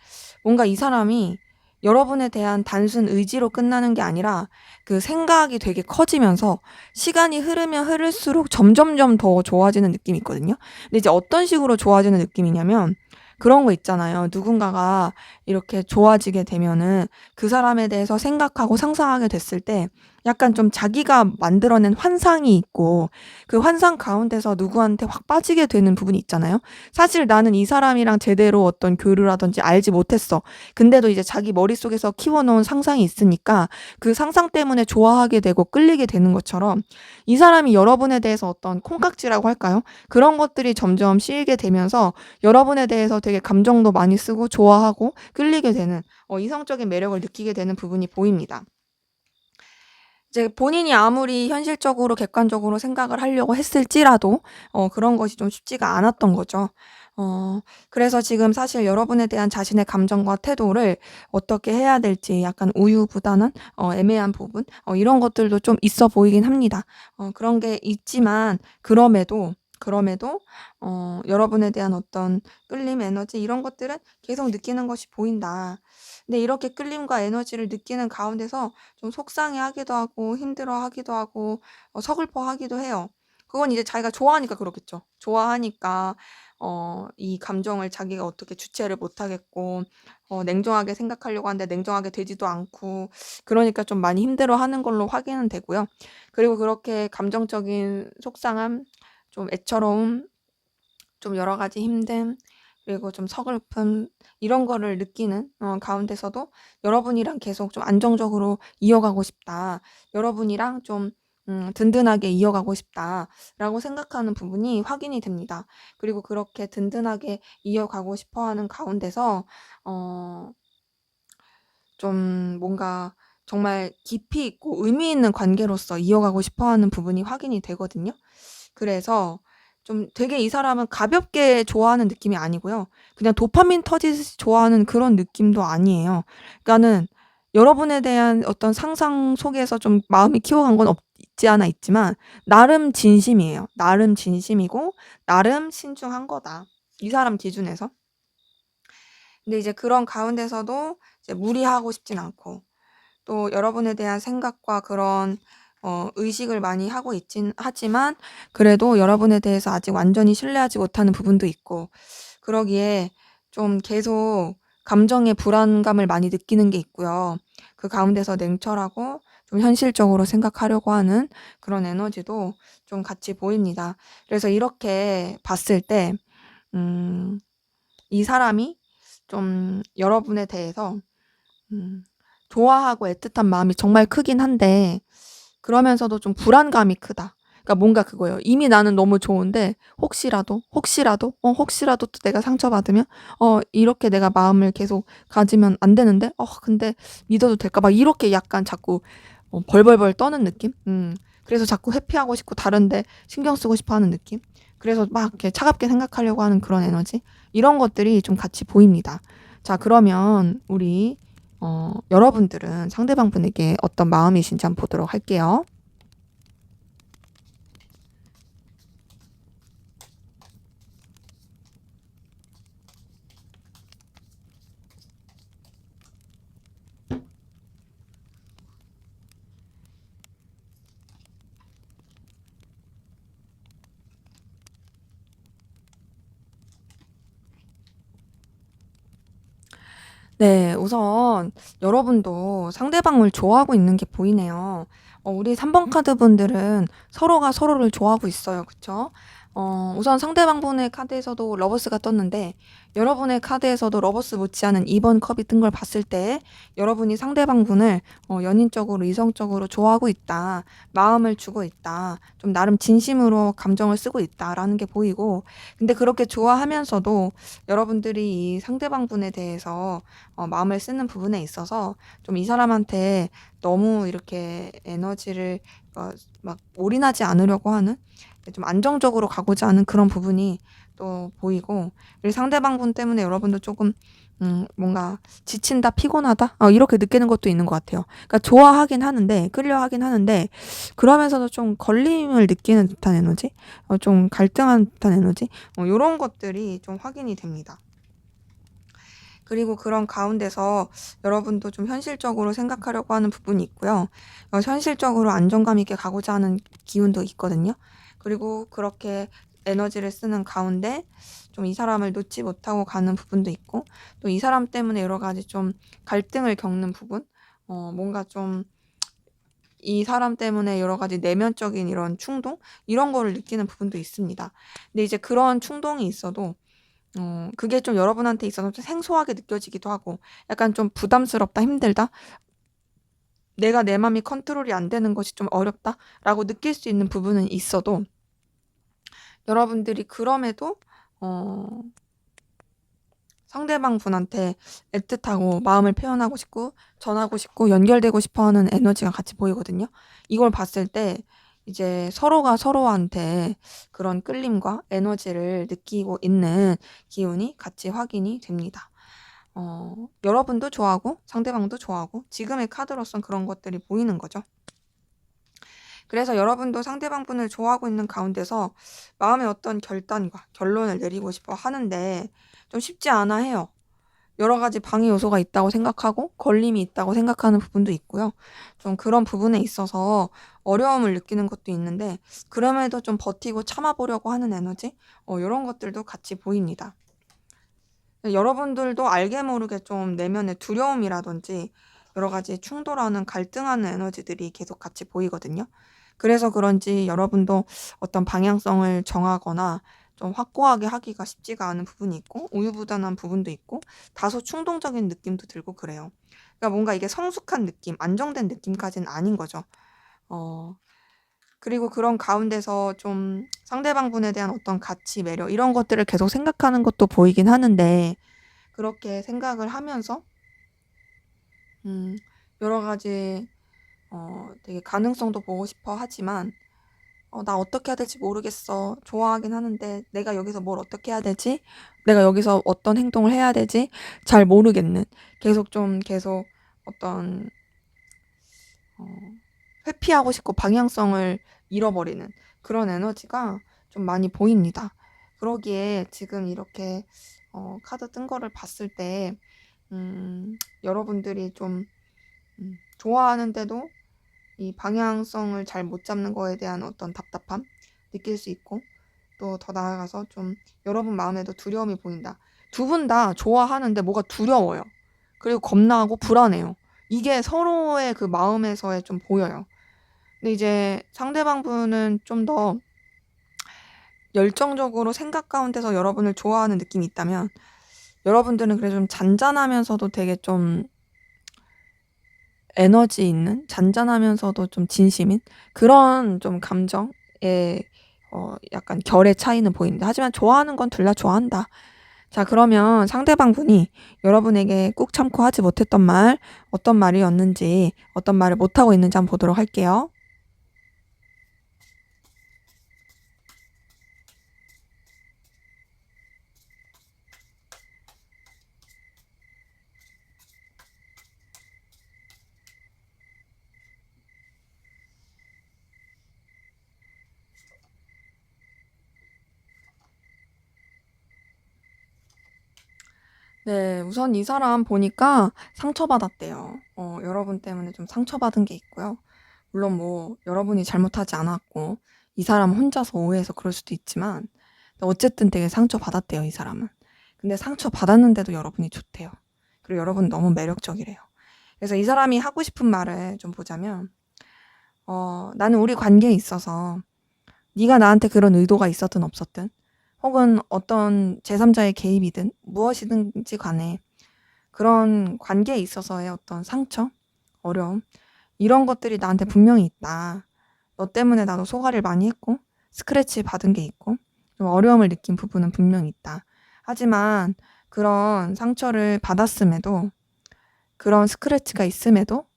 뭔가 이 사람이 여러분에 대한 단순 의지로 끝나는 게 아니라 그 생각이 되게 커지면서 시간이 흐르면 흐를수록 점점점 더 좋아지는 느낌이 있거든요. 근데 이제 어떤 식으로 좋아지는 느낌이냐면 그런 거 있잖아요. 누군가가 이렇게 좋아지게 되면은 그 사람에 대해서 생각하고 상상하게 됐을 때 약간 좀 자기가 만들어낸 환상이 있고 그 환상 가운데서 누구한테 확 빠지게 되는 부분이 있잖아요. 사실 나는 이 사람이랑 제대로 어떤 교류라든지 알지 못했어. 근데도 이제 자기 머릿속에서 키워놓은 상상이 있으니까 그 상상 때문에 좋아하게 되고 끌리게 되는 것처럼 이 사람이 여러분에 대해서 어떤 콩깍지라고 할까요? 그런 것들이 점점 씌이게 되면서 여러분에 대해서 되게 감정도 많이 쓰고 좋아하고 끌리게 되는 이성적인 매력을 느끼게 되는 부분이 보입니다. 이제 본인이 아무리 현실적으로 객관적으로 생각을 하려고 했을지라도 그런 것이 좀 쉽지가 않았던 거죠. 어 그래서 지금 사실 여러분에 대한 자신의 감정과 태도를 어떻게 해야 될지 약간 우유부단한 애매한 부분 이런 것들도 좀 있어 보이긴 합니다. 그런 게 있지만 그럼에도 여러분에 대한 어떤 끌림, 에너지 이런 것들은 계속 느끼는 것이 보인다. 근데 이렇게 끌림과 에너지를 느끼는 가운데서 좀 속상해하기도 하고 힘들어하기도 하고 서글퍼하기도 해요. 그건 이제 자기가 좋아하니까 그렇겠죠. 좋아하니까 이 감정을 자기가 어떻게 주체를 못하겠고 냉정하게 생각하려고 하는데 냉정하게 되지도 않고 그러니까 좀 많이 힘들어하는 걸로 확인은 되고요. 그리고 그렇게 감정적인 속상함, 좀 애처로움, 좀 여러 가지 힘듦, 그리고 좀 서글픔 이런 거를 느끼는 가운데서도 '여러분이랑 계속 좀 안정적으로 이어가고 싶다. 여러분이랑 좀 든든하게 이어가고 싶다.'라고 생각하는 부분이 확인이 됩니다. 그리고 그렇게 든든하게 이어가고 싶어 하는 가운데서 어 좀 뭔가 정말 깊이 있고 의미 있는 관계로서 이어가고 싶어 하는 부분이 확인이 되거든요. 그래서 좀 되게 이 사람은 가볍게 좋아하는 느낌이 아니고요. 그냥 도파민 터지듯이 좋아하는 그런 느낌도 아니에요. 그러니까는 여러분에 대한 어떤 상상 속에서 좀 마음이 키워간 건 없지 않아 있지만 나름 진심이에요. 나름 진심이고 나름 신중한 거다. 이 사람 기준에서. 근데 이제 그런 가운데서도 이제 무리하고 싶진 않고 또 여러분에 대한 생각과 그런 의식을 많이 하고 있진 하지만 그래도 여러분에 대해서 아직 완전히 신뢰하지 못하는 부분도 있고 그러기에 좀 계속 감정의 불안감을 많이 느끼는 게 있고요. 그 가운데서 냉철하고 좀 현실적으로 생각하려고 하는 그런 에너지도 좀 같이 보입니다. 그래서 이렇게 봤을 때 음 이 사람이 좀 여러분에 대해서 음 좋아하고 애틋한 마음이 정말 크긴 한데 그러면서도 좀 불안감이 크다. 그러니까 뭔가 그거예요. 이미 나는 너무 좋은데 혹시라도 또 내가 상처받으면 이렇게 내가 마음을 계속 가지면 안 되는데 근데 믿어도 될까?' 막 이렇게 약간 자꾸 벌벌벌 떠는 느낌? 그래서 자꾸 회피하고 싶고 다른데 신경 쓰고 싶어 하는 느낌? 그래서 막 이렇게 차갑게 생각하려고 하는 그런 에너지? 이런 것들이 좀 같이 보입니다. 자 그러면 우리 여러분들은 상대방분에게 어떤 마음이신지 한번 보도록 할게요. 네. 우선 여러분도 상대방을 좋아하고 있는 게 보이네요. 우리 3번 카드 분들은 서로가 서로를 좋아하고 있어요. 그쵸? 우선 상대방분의 카드에서도 러버스가 떴는데 여러분의 카드에서도 러버스 못지않은 2번 컵이 뜬 걸 봤을 때 여러분이 상대방분을 연인적으로 이성적으로 좋아하고 있다. 마음을 주고 있다. 좀 나름 진심으로 감정을 쓰고 있다라는 게 보이고 근데 그렇게 좋아하면서도 여러분들이 이 상대방분에 대해서 마음을 쓰는 부분에 있어서 좀 이 사람한테 너무 이렇게 에너지를 막 올인하지 않으려고 하는 좀 안정적으로 가고자 하는 그런 부분이 또 보이고 그리고 상대방분 때문에 여러분도 조금 뭔가 '지친다. 피곤하다.' 이렇게 느끼는 것도 있는 것 같아요. 그러니까 좋아하긴 하는데 끌려하긴 하는데 그러면서도 좀 걸림을 느끼는 듯한 에너지? 좀 갈등한 듯한 에너지? 요런 것들이 좀 확인이 됩니다. 그리고 그런 가운데서 여러분도 좀 현실적으로 생각하려고 하는 부분이 있고요. 현실적으로 안정감 있게 가고자 하는 기운도 있거든요. 그리고 그렇게 에너지를 쓰는 가운데 좀 이 사람을 놓지 못하고 가는 부분도 있고, 또 이 사람 때문에 여러 가지 좀 갈등을 겪는 부분, 뭔가 좀 이 사람 때문에 여러 가지 내면적인 이런 충동 이런 거를 느끼는 부분도 있습니다. 근데 이제 그런 충동이 있어도 그게 좀 여러분한테 있어서 좀 생소하게 느껴지기도 하고, 약간 좀 부담스럽다, 힘들다, 내가 내 맘이 컨트롤이 안 되는 것이 좀 어렵다라고 느낄 수 있는 부분은 있어도, 여러분들이 그럼에도 어 상대방 분한테 애틋하고 마음을 표현하고 싶고 전하고 싶고 연결되고 싶어 하는 에너지가 같이 보이거든요. 이걸 봤을 때 이제 서로가 서로한테 그런 끌림과 에너지를 느끼고 있는 기운이 같이 확인이 됩니다. 여러분도 좋아하고 상대방도 좋아하고 지금의 카드로선 그런 것들이 보이는 거죠. 그래서 여러분도 상대방 분을 좋아하고 있는 가운데서 마음의 어떤 결단과 결론을 내리고 싶어 하는데 좀 쉽지 않아 해요. 여러 가지 방해 요소가 있다고 생각하고 걸림이 있다고 생각하는 부분도 있고요. 좀 그런 부분에 있어서 어려움을 느끼는 것도 있는데, 그럼에도 좀 버티고 참아보려고 하는 에너지, 이런 것들도 같이 보입니다. 여러분들도 알게 모르게 좀 내면의 두려움이라든지 여러 가지 충돌하는 갈등하는 에너지들이 계속 같이 보이거든요. 그래서 그런지 여러분도 어떤 방향성을 정하거나 좀 확고하게 하기가 쉽지가 않은 부분이 있고, 우유부단한 부분도 있고, 다소 충동적인 느낌도 들고 그래요. 그러니까 뭔가 이게 성숙한 느낌, 안정된 느낌까지는 아닌 거죠. 어, 그리고 그런 가운데서 좀 상대방 분에 대한 어떤 가치, 매력 이런 것들을 계속 생각하는 것도 보이긴 하는데, 그렇게 생각을 하면서 여러 가지 되게 가능성도 보고 싶어 하지만, 나 어떻게 해야 될지 모르겠어. 좋아하긴 하는데 내가 여기서 뭘 어떻게 해야 되지? 내가 여기서 어떤 행동을 해야 되지? 잘 모르겠는. 계속 어떤 어, 회피하고 싶고 방향성을 잃어버리는 그런 에너지가 좀 많이 보입니다. 그러기에 지금 이렇게 카드 뜬 거를 봤을 때 여러분들이 좀 좋아하는데도 이 방향성을 잘 못 잡는 거에 대한 어떤 답답함 느낄 수 있고, 또 더 나아가서 좀 여러분 마음에도 두려움이 보인다. 두 분 다 좋아하는데 뭐가 두려워요. 그리고 겁나고 불안해요. 이게 서로의 그 마음에서의 좀 보여요. 근데 이제 상대방 분은 좀 더 열정적으로 생각 가운데서 여러분을 좋아하는 느낌이 있다면, 여러분들은 그래도 좀 잔잔하면서도 되게 좀 에너지 있는, 잔잔하면서도 좀 진심인 그런 좀 감정의 약간 결의 차이는 보이는데, 하지만 좋아하는 건 둘 다 좋아한다. 자, 그러면 상대방 분이 여러분에게 꾹 참고 하지 못했던 말, 어떤 말이었는지, 어떤 말을 못하고 있는지 한번 보도록 할게요. 네, 우선 이 사람 보니까 상처받았대요. 여러분 때문에 좀 상처받은 게 있고요. 물론 뭐 여러분이 잘못하지 않았고 이 사람 혼자서 오해해서 그럴 수도 있지만, 어쨌든 되게 상처받았대요, 이 사람은. 근데 상처받았는데도 여러분이 좋대요. 그리고 여러분 너무 매력적이래요. 그래서 이 사람이 하고 싶은 말을 좀 보자면, 나는 우리 관계에 있어서 네가 나한테 그런 의도가 있었든 없었든, 혹은 어떤 제3자의 개입이든 무엇이든지 간에 그런 관계에 있어서의 어떤 상처, 어려움 이런 것들이 나한테 분명히 있다. 너 때문에 나도 소가를 많이 했고 스크래치 받은 게 있고 좀 어려움을 느낀 부분은 분명히 있다. 하지만 그런 상처를 받았음에도, 그런 스크래치가 있음에도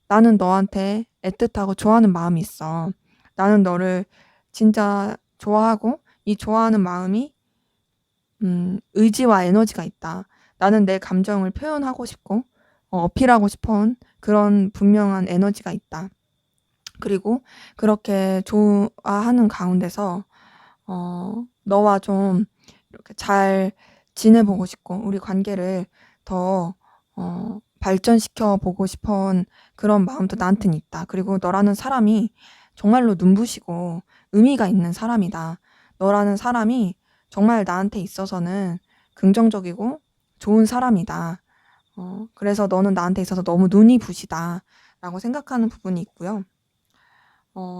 나는 너한테 애틋하고 좋아하는 마음이 있어. 나는 너를 진짜 좋아하고 이 좋아하는 마음이 의지와 에너지가 있다. 나는 내 감정을 표현하고 싶고 어필하고 싶은 그런 분명한 에너지가 있다. 그리고 그렇게 좋아하는 가운데서 너와 좀 이렇게 잘 지내보고 싶고 우리 관계를 더 발전시켜 보고 싶은 그런 마음도 나한테는 있다. 그리고 너라는 사람이 정말로 눈부시고 의미가 있는 사람이다. 너라는 사람이 정말 나한테 있어서는 긍정적이고 좋은 사람이다. 그래서 너는 나한테 있어서 너무 눈이 부시다. 라고 생각하는 부분이 있고요.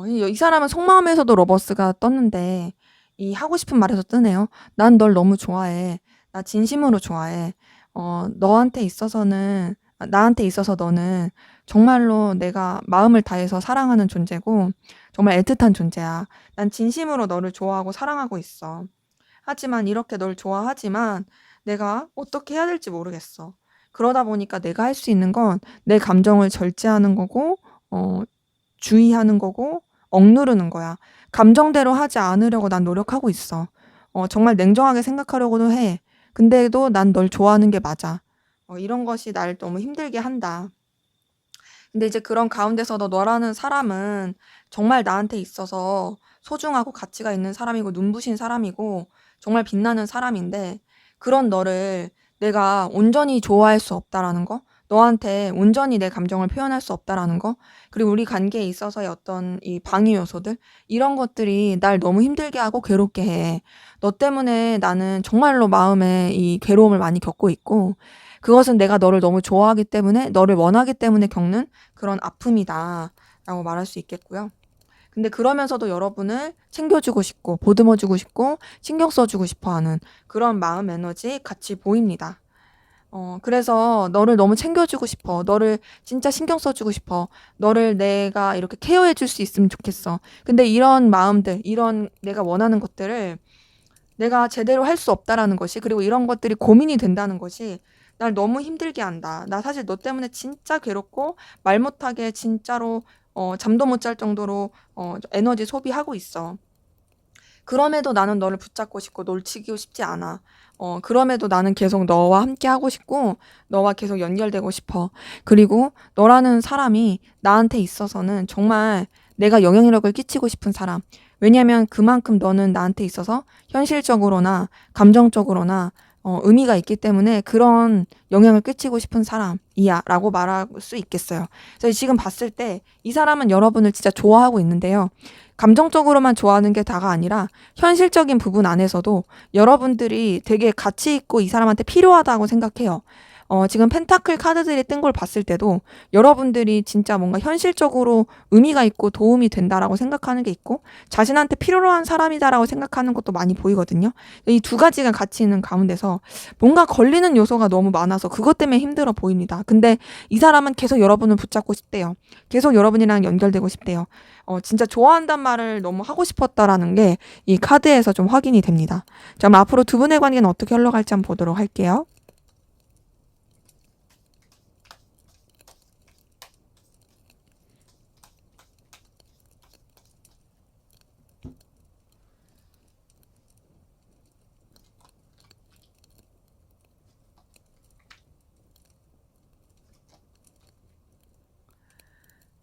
이 사람은 속마음에서도 러버스가 떴는데, 이 하고 싶은 말에서 뜨네요. 난 널 너무 좋아해. 나 진심으로 좋아해. 너한테 있어서는, 나한테 있어서 너는 정말로 내가 마음을 다해서 사랑하는 존재고, 정말 애틋한 존재야. 난 진심으로 너를 좋아하고 사랑하고 있어. 하지만 이렇게 널 좋아하지만 내가 어떻게 해야 될지 모르겠어. 그러다 보니까 내가 할 수 있는 건 내 감정을 절제하는 거고, 어, 주의하는 거고, 억누르는 거야. 감정대로 하지 않으려고 난 노력하고 있어. 정말 냉정하게 생각하려고도 해. 근데도 난 널 좋아하는 게 맞아. 이런 것이 날 너무 힘들게 한다. 근데 이제 그런 가운데서도 너라는 사람은 정말 나한테 있어서 소중하고 가치가 있는 사람이고 눈부신 사람이고 정말 빛나는 사람인데 그런 너를 내가 온전히 좋아할 수 없다라는 거, 너한테 온전히 내 감정을 표현할 수 없다라는 거, 그리고 우리 관계에 있어서의 어떤 이 방해 요소들, 이런 것들이 날 너무 힘들게 하고 괴롭게 해. 너 때문에 나는 정말로 마음에 이 괴로움을 많이 겪고 있고, 그것은 내가 너를 너무 좋아하기 때문에, 너를 원하기 때문에 겪는 그런 아픔이다라고 말할 수 있겠고요. 근데 그러면서도 여러분을 챙겨주고 싶고 보듬어주고 싶고 신경 써주고 싶어하는 그런 마음 에너지 같이 보입니다. 그래서 너를 너무 챙겨주고 싶어. 너를 진짜 신경 써주고 싶어. 너를 내가 이렇게 케어해줄 수 있으면 좋겠어. 근데 이런 마음들, 이런 내가 원하는 것들을 내가 제대로 할 수 없다라는 것이, 그리고 이런 것들이 고민이 된다는 것이 날 너무 힘들게 한다. 나 사실 너 때문에 진짜 괴롭고 말 못하게 진짜로 잠도 못 잘 정도로 에너지 소비하고 있어. 그럼에도 나는 너를 붙잡고 싶고 놓치고 싶지 않아. 그럼에도 나는 계속 너와 함께 하고 싶고 너와 계속 연결되고 싶어. 그리고 너라는 사람이 나한테 있어서는 정말 내가 영향력을 끼치고 싶은 사람. 왜냐면 그만큼 너는 나한테 있어서 현실적으로나 감정적으로나 의미가 있기 때문에 그런 영향을 끼치고 싶은 사람이야 라고 말할 수 있겠어요. 그래서 지금 봤을 때 이 사람은 여러분을 진짜 좋아하고 있는데요. 감정적으로만 좋아하는 게 다가 아니라 현실적인 부분 안에서도 여러분들이 되게 가치 있고 이 사람한테 필요하다고 생각해요. 지금 펜타클 카드들이 뜬 걸 봤을 때도 여러분들이 진짜 뭔가 현실적으로 의미가 있고 도움이 된다라고 생각하는 게 있고 자신한테 필요로 한 사람이다라고 생각하는 것도 많이 보이거든요. 이 두 가지가 같이 있는 가운데서 뭔가 걸리는 요소가 너무 많아서 그것 때문에 힘들어 보입니다. 근데 이 사람은 계속 여러분을 붙잡고 싶대요. 계속 여러분이랑 연결되고 싶대요. 진짜 좋아한단 말을 너무 하고 싶었다라는 게 이 카드에서 좀 확인이 됩니다. 자, 그럼 앞으로 두 분의 관계는 어떻게 흘러갈지 한번 보도록 할게요.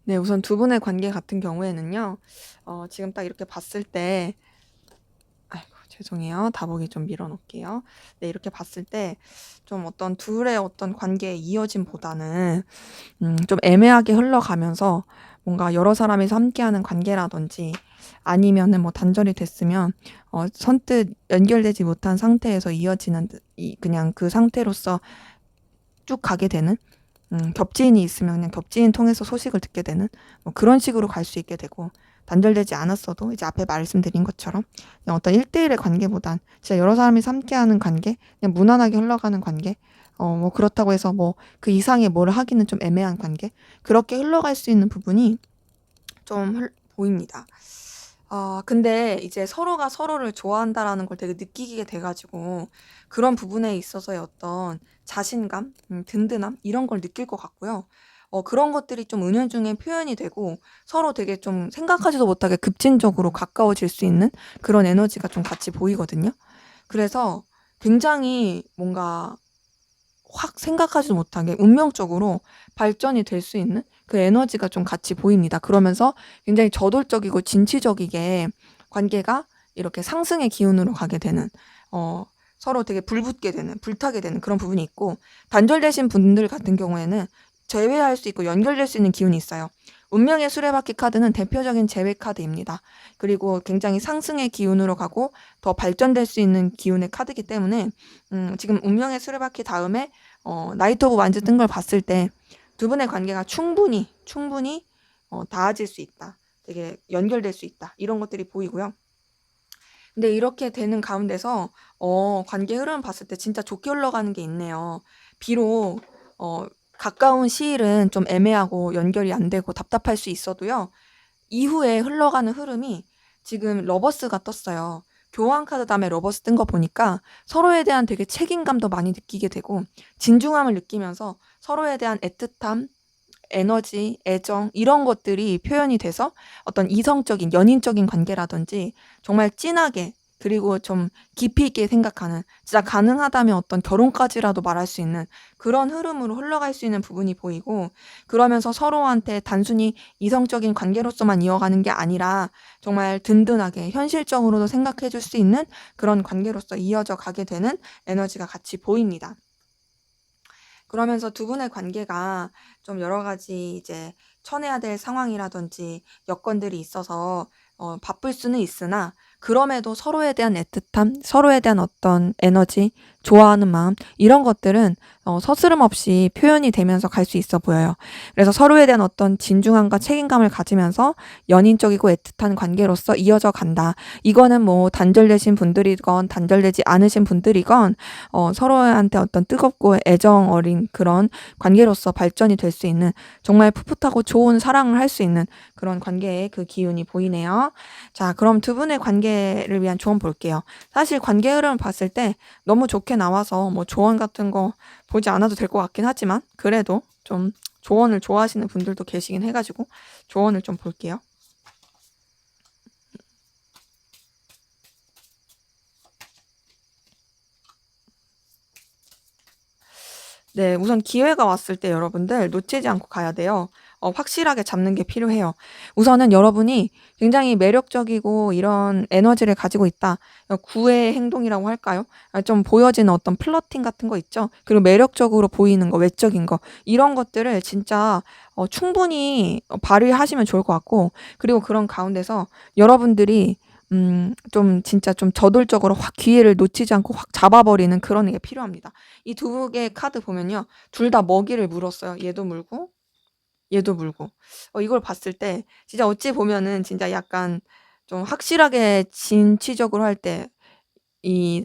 네, 우선 두 분의 관계 같은 경우에는요, 지금 딱 이렇게 봤을 때, 아이고, 죄송해요. 다보기 좀 밀어놓을게요. 네, 이렇게 봤을 때, 좀 어떤 둘의 어떤 관계의 이어짐보다는, 좀 애매하게 흘러가면서, 뭔가 여러 사람이서 함께하는 관계라든지, 아니면은 뭐 단절이 됐으면, 선뜻 연결되지 못한 상태에서 이어지는, 그냥 그 상태로서 쭉 가게 되는, 겹지인이 있으면 그냥 겹지인 통해서 소식을 듣게 되는 뭐 그런 식으로 갈 수 있게 되고 단절되지 않았어도 이제 앞에 말씀드린 것처럼 그냥 어떤 1대1의 관계보단 진짜 여러 사람이 함께하는 관계, 그냥 무난하게 흘러가는 관계, 뭐 그렇다고 해서 뭐 그 이상의 뭘 하기는 좀 애매한 관계, 그렇게 흘러갈 수 있는 부분이 좀 보입니다. 근데 이제 서로가 서로를 좋아한다라는 걸 되게 느끼게 돼가지고 그런 부분에 있어서의 어떤 자신감, 든든함 이런 걸 느낄 것 같고요. 그런 것들이 좀 은연중에 표현이 되고 서로 되게 좀 생각하지도 못하게 급진적으로 가까워질 수 있는 그런 에너지가 좀 같이 보이거든요. 그래서 굉장히 뭔가 확 생각하지도 못하게 운명적으로 발전이 될 수 있는 그 에너지가 좀 같이 보입니다. 그러면서 굉장히 저돌적이고 진취적이게 관계가 이렇게 상승의 기운으로 가게 되는, 서로 되게 불붙게 되는, 불타게 되는 그런 부분이 있고, 단절되신 분들 같은 경우에는 제외할 수 있고 연결될 수 있는 기운이 있어요. 운명의 수레바퀴 카드는 대표적인 재회 카드입니다. 그리고 굉장히 상승의 기운으로 가고 더 발전될 수 있는 기운의 카드이기 때문에 지금 운명의 수레바퀴 다음에 나이트 오브 완즈 뜬 걸 봤을 때 두 분의 관계가 충분히 닿아질 수 있다. 되게 연결될 수 있다. 이런 것들이 보이고요. 근데 이렇게 되는 가운데서 관계 흐름 봤을 때 진짜 좋게 흘러가는 게 있네요. 비록 가까운 시일은 좀 애매하고 연결이 안 되고 답답할 수 있어도요. 이후에 흘러가는 흐름이 지금 러버스가 떴어요. 교환 카드 다음에 러버스 뜬 거 보니까 서로에 대한 되게 책임감도 많이 느끼게 되고 진중함을 느끼면서 서로에 대한 애틋함, 에너지, 애정 이런 것들이 표현이 돼서 어떤 이성적인 연인적인 관계라든지 정말 진하게 그리고 좀 깊이 있게 생각하는 진짜 가능하다면 어떤 결혼까지라도 말할 수 있는 그런 흐름으로 흘러갈 수 있는 부분이 보이고 그러면서 서로한테 단순히 이성적인 관계로서만 이어가는 게 아니라 정말 든든하게 현실적으로도 생각해 줄 수 있는 그런 관계로서 이어져 가게 되는 에너지가 같이 보입니다. 그러면서 두 분의 관계가 좀 여러 가지 이제 쳐내야 될 상황이라든지 여건들이 있어서 바쁠 수는 있으나 그럼에도 서로에 대한 애틋함, 서로에 대한 어떤 에너지, 좋아하는 마음 이런 것들은 서스름 없이 표현이 되면서 갈 수 있어 보여요. 그래서 서로에 대한 어떤 진중함과 책임감을 가지면서 연인적이고 애틋한 관계로서 이어져 간다. 이거는 뭐 단절되신 분들이건 단절되지 않으신 분들이건 서로한테 어떤 뜨겁고 애정 어린 그런 관계로서 발전이 될 수 있는 정말 풋풋하고 좋은 사랑을 할 수 있는 그런 관계의 그 기운이 보이네요. 자, 그럼 두 분의 관계를 위한 조언 볼게요. 사실 관계 흐름을 봤을 때 너무 좋게 나와서 뭐 조언 같은 거 보지 않아도 될 것 같긴 하지만 그래도 좀 조언을 좋아하시는 분들도 계시긴 해가지고 조언을 좀 볼게요. 네, 우선 기회가 왔을 때 여러분들 놓치지 않고 가야 돼요. 확실하게 잡는 게 필요해요. 우선은 여러분이 굉장히 매력적이고 이런 에너지를 가지고 있다. 구애 행동이라고 할까요? 좀 보여지는 어떤 플러팅 같은 거 있죠? 그리고 매력적으로 보이는 거, 외적인 거. 이런 것들을 진짜 충분히 발휘하시면 좋을 것 같고, 그리고 그런 가운데서 여러분들이 좀 진짜 좀 저돌적으로 확 기회를 놓치지 않고 확 잡아버리는 그런 게 필요합니다. 이 두 개의 카드 보면요. 둘 다 먹이를 물었어요. 얘도 물고 얘도 물고. 이걸 봤을 때 진짜 어찌 보면은 진짜 약간 좀 확실하게 진취적으로 할 때 이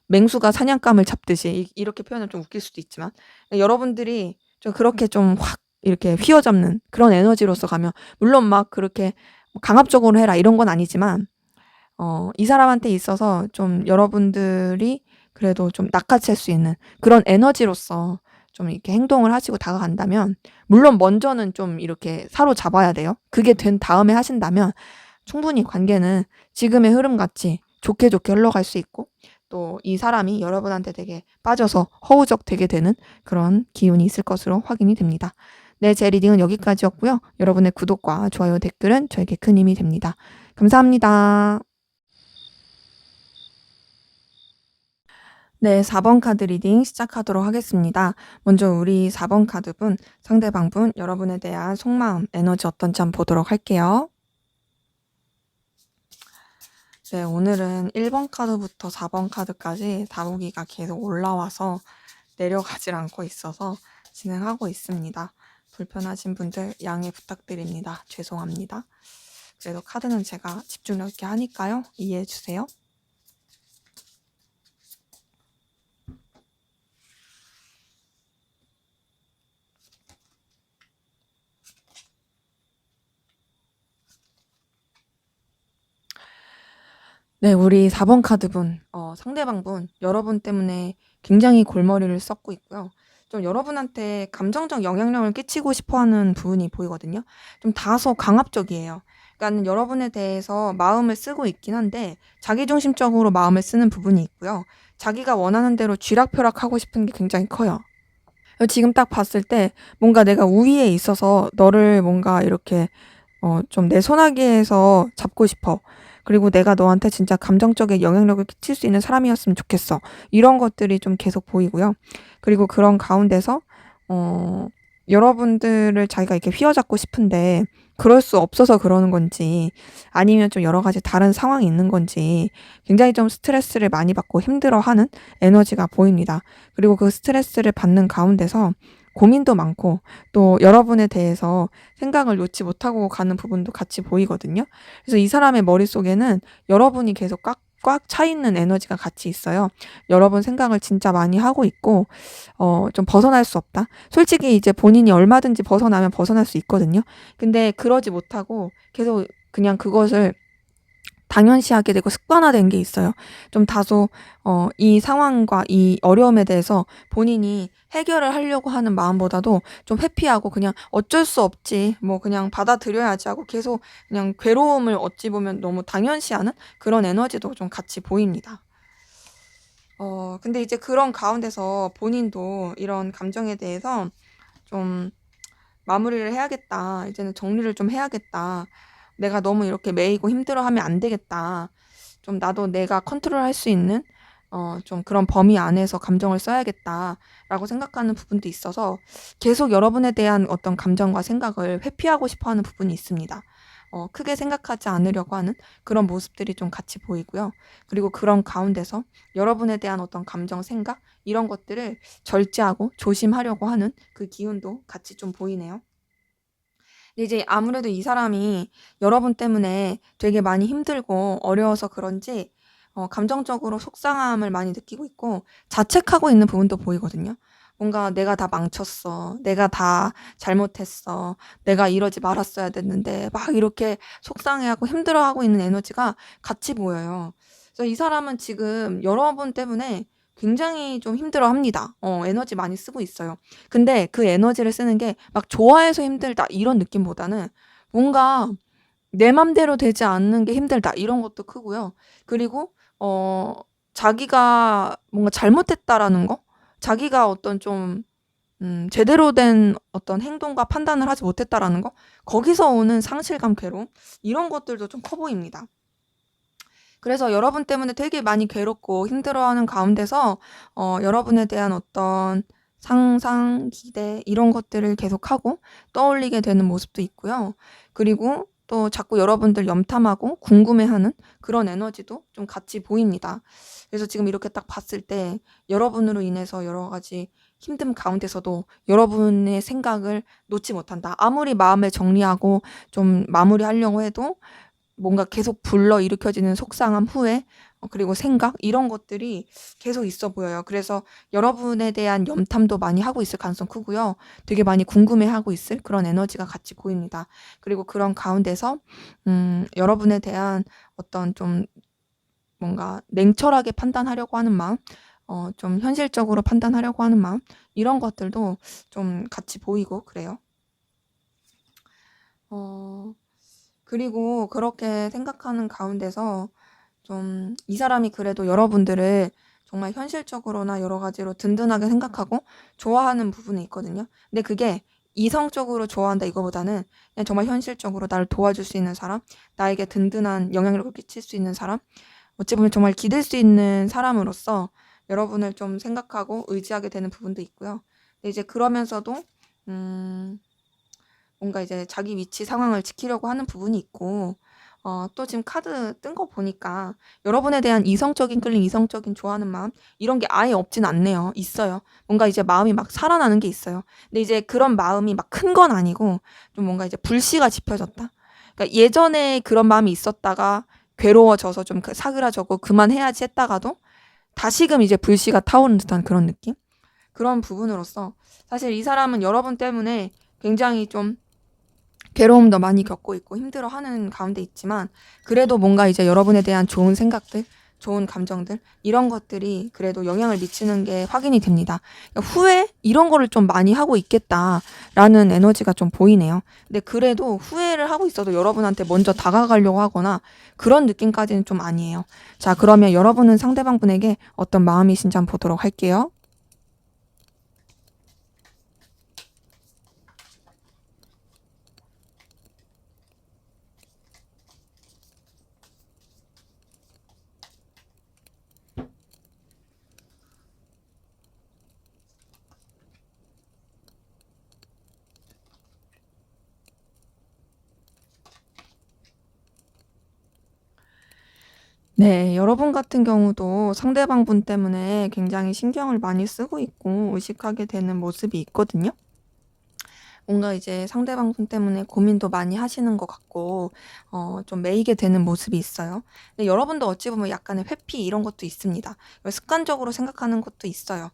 맹수가 사냥감을 잡듯이 이렇게 표현하면 좀 웃길 수도 있지만 여러분들이 좀 그렇게 좀 확 이렇게 휘어잡는 그런 에너지로서 가면 물론 막 그렇게 강압적으로 해라 이런 건 아니지만 이 사람한테 있어서 좀 여러분들이 그래도 좀 낚아챌 수 있는 그런 에너지로서 좀 이렇게 행동을 하시고 다가간다면 물론 먼저는 좀 이렇게 사로잡아야 돼요. 그게 된 다음에 하신다면 충분히 관계는 지금의 흐름같이 좋게 흘러갈 수 있고 또 이 사람이 여러분한테 되게 빠져서 허우적대게 되는 그런 기운이 있을 것으로 확인이 됩니다. 네, 제 리딩은 여기까지였고요. 여러분의 구독과 좋아요, 댓글은 저에게 큰 힘이 됩니다. 감사합니다. 네, 4번 카드 리딩 시작하도록 하겠습니다. 먼저 우리 4번 카드분, 상대방분, 여러분에 대한 속마음, 에너지 어떤지 한번 보도록 할게요. 네, 오늘은 1번 카드부터 4번 카드까지 다보기가 계속 올라와서 내려가질 않고 있어서 진행하고 있습니다. 불편하신 분들 양해 부탁드립니다. 죄송합니다. 그래도 카드는 제가 집중력 있게 하니까요. 이해해 주세요. 네, 우리 4번 카드분, 상대방분, 여러분 때문에 굉장히 골머리를 썩고 있고요. 좀 여러분한테 감정적 영향력을 끼치고 싶어 하는 부분이 보이거든요. 좀 다소 강압적이에요. 그러니까 여러분에 대해서 마음을 쓰고 있긴 한데, 자기중심적으로 마음을 쓰는 부분이 있고요. 자기가 원하는 대로 쥐락펴락하고 싶은 게 굉장히 커요. 지금 딱 봤을 때 뭔가 내가 우위에 있어서 너를 뭔가 이렇게 좀 내 손아귀에서 잡고 싶어. 그리고 내가 너한테 진짜 감정적인 영향력을 끼칠 수 있는 사람이었으면 좋겠어. 이런 것들이 좀 계속 보이고요. 그리고 그런 가운데서 어 여러분들을 자기가 이렇게 휘어잡고 싶은데 그럴 수 없어서 그러는 건지 아니면 좀 여러 가지 다른 상황이 있는 건지 굉장히 좀 스트레스를 많이 받고 힘들어하는 에너지가 보입니다. 그리고 그 스트레스를 받는 가운데서 고민도 많고 또 여러분에 대해서 생각을 놓지 못하고 가는 부분도 같이 보이거든요. 그래서 이 사람의 머릿속에는 여러분이 계속 꽉 차 있는 에너지가 같이 있어요. 여러분 생각을 진짜 많이 하고 있고 좀 벗어날 수 없다. 솔직히 이제 본인이 얼마든지 벗어나면 벗어날 수 있거든요. 근데 그러지 못하고 계속 그냥 그것을 당연시하게 되고 습관화된 게 있어요. 좀 다소 이 상황과 이 어려움에 대해서 본인이 해결을 하려고 하는 마음보다도 좀 회피하고 그냥 '어쩔 수 없지. 뭐 그냥 받아들여야지.' 하고 계속 그냥 괴로움을 어찌 보면 너무 당연시하는 그런 에너지도 좀 같이 보입니다. 근데 이제 그런 가운데서 본인도 이런 감정에 대해서 좀 '마무리를 해야겠다. 이제는 정리를 좀 해야겠다. 내가 너무 이렇게 매이고 힘들어하면 안 되겠다. 좀 나도 내가 컨트롤할 수 있는 좀 그런 범위 안에서 감정을 써야겠다.'라고 생각하는 부분도 있어서 계속 여러분에 대한 어떤 감정과 생각을 회피하고 싶어 하는 부분이 있습니다. 크게 생각하지 않으려고 하는 그런 모습들이 좀 같이 보이고요. 그리고 그런 가운데서 여러분에 대한 어떤 감정, 생각 이런 것들을 절제하고 조심하려고 하는 그 기운도 같이 좀 보이네요. 근데 이제 아무래도 이 사람이 여러분 때문에 되게 많이 힘들고 어려워서 그런지 감정적으로 속상함을 많이 느끼고 있고 자책하고 있는 부분도 보이거든요. 뭔가 '내가 다 망쳤어. 내가 다 잘못했어. 내가 이러지 말았어야 됐는데.' 막 이렇게 속상해하고 힘들어하고 있는 에너지가 같이 보여요. 그래서 이 사람은 지금 여러분 때문에 굉장히 좀 힘들어합니다. 에너지 많이 쓰고 있어요. 근데 그 에너지를 쓰는 게 막 '좋아해서 힘들다.' 이런 느낌보다는 뭔가 '내 맘대로 되지 않는 게 힘들다.' 이런 것도 크고요. 그리고 자기가 뭔가 잘못했다라는 거? 자기가 어떤 좀 제대로 된 어떤 행동과 판단을 하지 못했다라는 거? 거기서 오는 상실감, 괴로움 이런 것들도 좀 커 보입니다. 그래서 여러분 때문에 되게 많이 괴롭고 힘들어하는 가운데서 여러분에 대한 어떤 상상, 기대 이런 것들을 계속하고 떠올리게 되는 모습도 있고요. 그리고 또 자꾸 여러분들 염탐하고 궁금해하는 그런 에너지도 좀 같이 보입니다. 그래서 지금 이렇게 딱 봤을 때 여러분으로 인해서 여러 가지 힘듦 가운데서도 여러분의 생각을 놓지 못한다. 아무리 마음을 정리하고 좀 마무리하려고 해도 뭔가 계속 불러일으켜지는 속상함, 후회 그리고 생각 이런 것들이 계속 있어 보여요. 그래서 여러분에 대한 염탐도 많이 하고 있을 가능성 크고요. 되게 많이 궁금해하고 있을 그런 에너지가 같이 보입니다. 그리고 그런 가운데서 여러분에 대한 어떤 좀 뭔가 냉철하게 판단하려고 하는 마음, 좀 현실적으로 판단하려고 하는 마음 이런 것들도 좀 같이 보이고 그래요. 어 그리고 그렇게 생각하는 가운데서 좀 이 사람이 그래도 여러분들을 정말 현실적으로나 여러 가지로 든든하게 생각하고 좋아하는 부분이 있거든요. 근데 그게 이성적으로 좋아한다 이거보다는 그냥 정말 현실적으로 나를 도와줄 수 있는 사람, 나에게 든든한 영향력을 끼칠 수 있는 사람, 어찌 보면 정말 기댈 수 있는 사람으로서 여러분을 좀 생각하고 의지하게 되는 부분도 있고요. 근데 이제 그러면서도 음 뭔가 이제 자기 위치 상황을 지키려고 하는 부분이 있고 또 지금 카드 뜬 거 보니까 여러분에 대한 이성적인 끌림, 이성적인 좋아하는 마음 이런 게 아예 없진 않네요. 있어요. 뭔가 이제 마음이 막 살아나는 게 있어요. 근데 이제 그런 마음이 막 큰 건 아니고 좀 뭔가 이제 불씨가 지펴졌다. 그러니까 예전에 그런 마음이 있었다가 괴로워져서 좀 사그라져고 '그만해야지.' 했다가도 다시금 이제 불씨가 타오르는 듯한 그런 느낌? 그런 부분으로서 사실 이 사람은 여러분 때문에 굉장히 좀 괴로움도 많이 겪고 있고 힘들어하는 가운데 있지만 그래도 뭔가 이제 여러분에 대한 좋은 생각들, 좋은 감정들 이런 것들이 그래도 영향을 미치는 게 확인이 됩니다. 그러니까 후회 이런 거를 좀 많이 하고 있겠다라는 에너지가 좀 보이네요. 근데 그래도 후회를 하고 있어도 여러분한테 먼저 다가가려고 하거나 그런 느낌까지는 좀 아니에요. 자, 그러면 여러분은 상대방분에게 어떤 마음이신지 한번 보도록 할게요. 네. 여러분 같은 경우도 상대방 분 때문에 굉장히 신경을 많이 쓰고 있고 의식하게 되는 모습이 있거든요. 뭔가 이제 상대방 분 때문에 고민도 많이 하시는 것 같고 좀 매이게 되는 모습이 있어요. 근데 여러분도 어찌 보면 약간의 회피 이런 것도 있습니다. 습관적으로 생각하는 것도 있어요.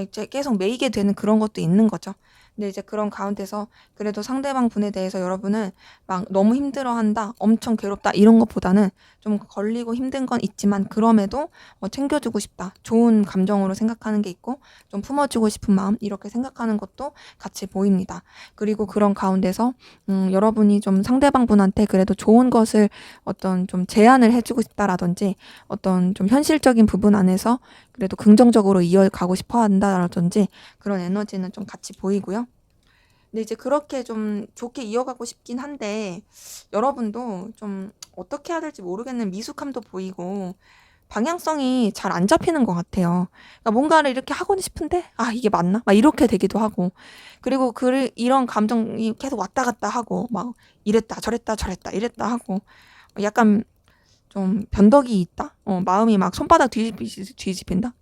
이제 계속 매이게 되는 그런 것도 있는 거죠. 근데 이제 그런 가운데서 그래도 상대방 분에 대해서 여러분은 막 '너무 힘들어한다. 엄청 괴롭다.' 이런 것보다는 좀 걸리고 힘든 건 있지만 그럼에도 '챙겨 주고 싶다.' 좋은 감정으로 생각하는 게 있고 좀 품어 주고 싶은 마음 이렇게 생각하는 것도 같이 보입니다. 그리고 그런 가운데서 여러분이 좀 상대방 분한테 그래도 좋은 것을 어떤 좀 제안을 해 주고 싶다라든지 어떤 좀 현실적인 부분 안에서 그래도 긍정적으로 이어가고 싶어 한다라든지 그런 에너지는 좀 같이 보이고요. 근데 이제 그렇게 좀 좋게 이어가고 싶긴 한데 여러분도 좀 어떻게 해야 될지 모르겠는 미숙함도 보이고 방향성이 잘 안 잡히는 것 같아요. 그러니까 뭔가를 이렇게 하고는 싶은데 '아 이게 맞나?' 막 이렇게 되기도 하고 그리고 이런 감정이 계속 왔다 갔다 하고 막 이랬다 저랬다 저랬다 이랬다 하고 약간 좀 변덕이 있다? 마음이 막 손바닥 뒤집히듯이 뒤집힌다?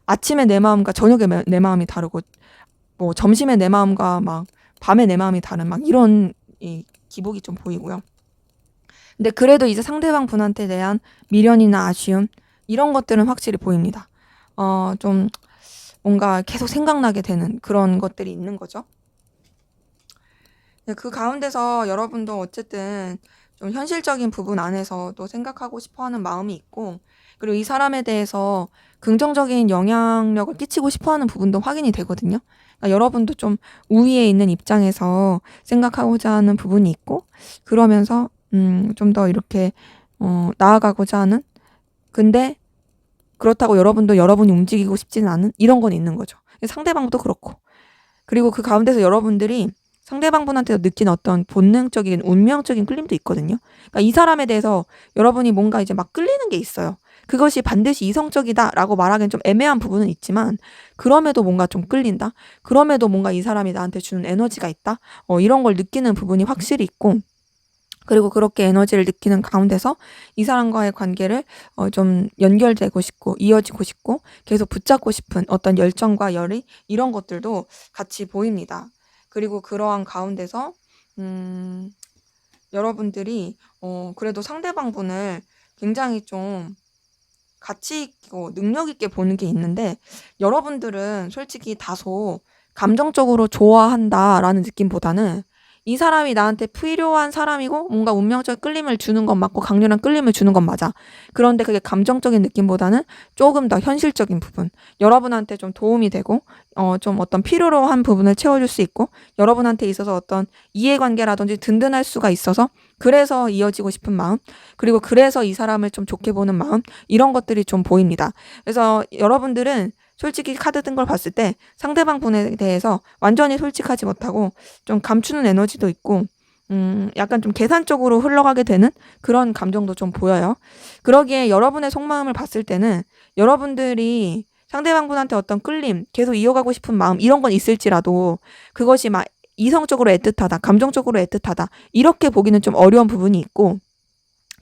아침에 내 마음과 저녁에 내 마음이 다르고 뭐 점심에 내 마음과 막 밤에 내 마음이 다른 막 이런 기복이 좀 보이고요. 근데 그래도 이제 상대방 분한테 대한 미련이나 아쉬움 이런 것들은 확실히 보입니다. 좀 뭔가 계속 생각나게 되는 그런 것들이 있는 거죠. 네, 그 가운데서 여러분도 어쨌든 좀 현실적인 부분 안에서 또 생각하고 싶어 하는 마음이 있고 그리고 이 사람에 대해서 긍정적인 영향력을 끼치고 싶어 하는 부분도 확인이 되거든요. 그러니까 여러분도 좀 우위에 있는 입장에서 생각하고자 하는 부분이 있고 그러면서 좀 더 이렇게 나아가고자 하는 근데 그렇다고 여러분도 여러분이 움직이고 싶지는 않은 이런 건 있는 거죠. 상대방도 그렇고. 그리고 그 가운데서 여러분들이 상대방분한테 느낀 어떤 본능적인 운명적인 끌림도 있거든요. 그러니까 이 사람에 대해서 여러분이 뭔가 이제 막 끌리는 게 있어요. 그것이 반드시 이성적이다라고 말하기엔 좀 애매한 부분은 있지만 그럼에도 뭔가 좀 끌린다. 그럼에도 뭔가 이 사람이 나한테 주는 에너지가 있다. 이런 걸 느끼는 부분이 확실히 있고 그리고 그렇게 에너지를 느끼는 가운데서 이 사람과의 관계를 좀 연결되고 싶고 이어지고 싶고 계속 붙잡고 싶은 어떤 열정과 열의 이런 것들도 같이 보입니다. 그리고 그러한 가운데서 음 여러분들이 그래도 상대방 분을 굉장히 좀 가치 있고 능력 있게 보는 게 있는데 여러분들은 솔직히 다소 감정적으로 좋아한다라는 느낌보다는 이 사람이 나한테 필요한 사람이고 뭔가 운명적 끌림을 주는 건 맞고 강렬한 끌림을 주는 건 맞아. 그런데 그게 감정적인 느낌보다는 조금 더 현실적인 부분, 여러분한테 좀 도움이 되고 좀 어떤 필요로 한 부분을 채워줄 수 있고 여러분한테 있어서 어떤 이해관계라든지 든든할 수가 있어서 그래서 이어지고 싶은 마음 그리고 그래서 이 사람을 좀 좋게 보는 마음 이런 것들이 좀 보입니다. 그래서 여러분들은 솔직히 카드 뜬 걸 봤을 때 상대방 분에 대해서 완전히 솔직하지 못하고 좀 감추는 에너지도 있고 약간 좀 계산적으로 흘러가게 되는 그런 감정도 좀 보여요. 그러기에 여러분의 속마음을 봤을 때는 여러분들이 상대방 분한테 어떤 끌림, 계속 이어가고 싶은 마음 이런 건 있을지라도 그것이 막 이성적으로 애틋하다, 감정적으로 애틋하다 이렇게 보기는 좀 어려운 부분이 있고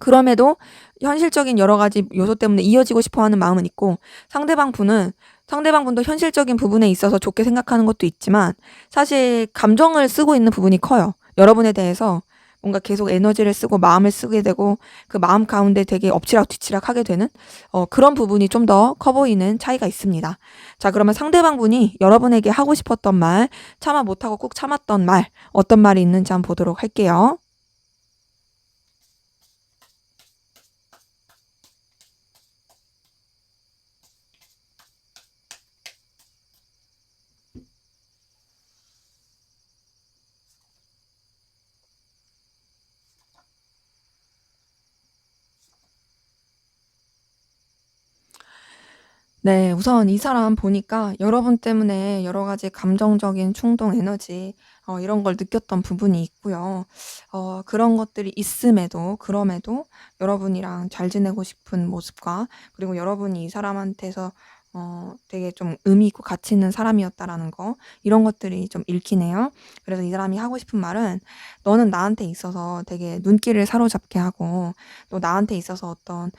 그럼에도 현실적인 여러 가지 요소 때문에 이어지고 싶어 하는 마음은 있고 상대방 분도 현실적인 부분에 있어서 좋게 생각하는 것도 있지만 사실 감정을 쓰고 있는 부분이 커요. 여러분에 대해서 뭔가 계속 에너지를 쓰고 마음을 쓰게 되고 그 마음 가운데 되게 엎치락 뒤치락 하게 되는 그런 부분이 좀 더 커 보이는 차이가 있습니다. 자, 그러면 상대방 분이 여러분에게 하고 싶었던 말, 참아 못하고 꼭 참았던 말, 어떤 말이 있는지 한번 보도록 할게요. 네. 우선 이 사람 보니까 여러분 때문에 여러 가지 감정적인 충동, 에너지 이런 걸 느꼈던 부분이 있고요. 그런 것들이 있음에도 그럼에도 여러분이랑 잘 지내고 싶은 모습과 그리고 여러분이 이 사람한테서 되게 좀 의미 있고 가치 있는 사람이었다라는 거 이런 것들이 좀 읽히네요. 그래서 이 사람이 하고 싶은 말은 "너는 나한테 있어서 되게 눈길을 사로잡게 하고 또 나한테 있어서 어떤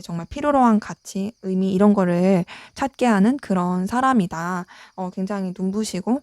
정말 필요로 한 가치, 의미 이런 거를 찾게 하는 그런 사람이다. 굉장히 눈부시고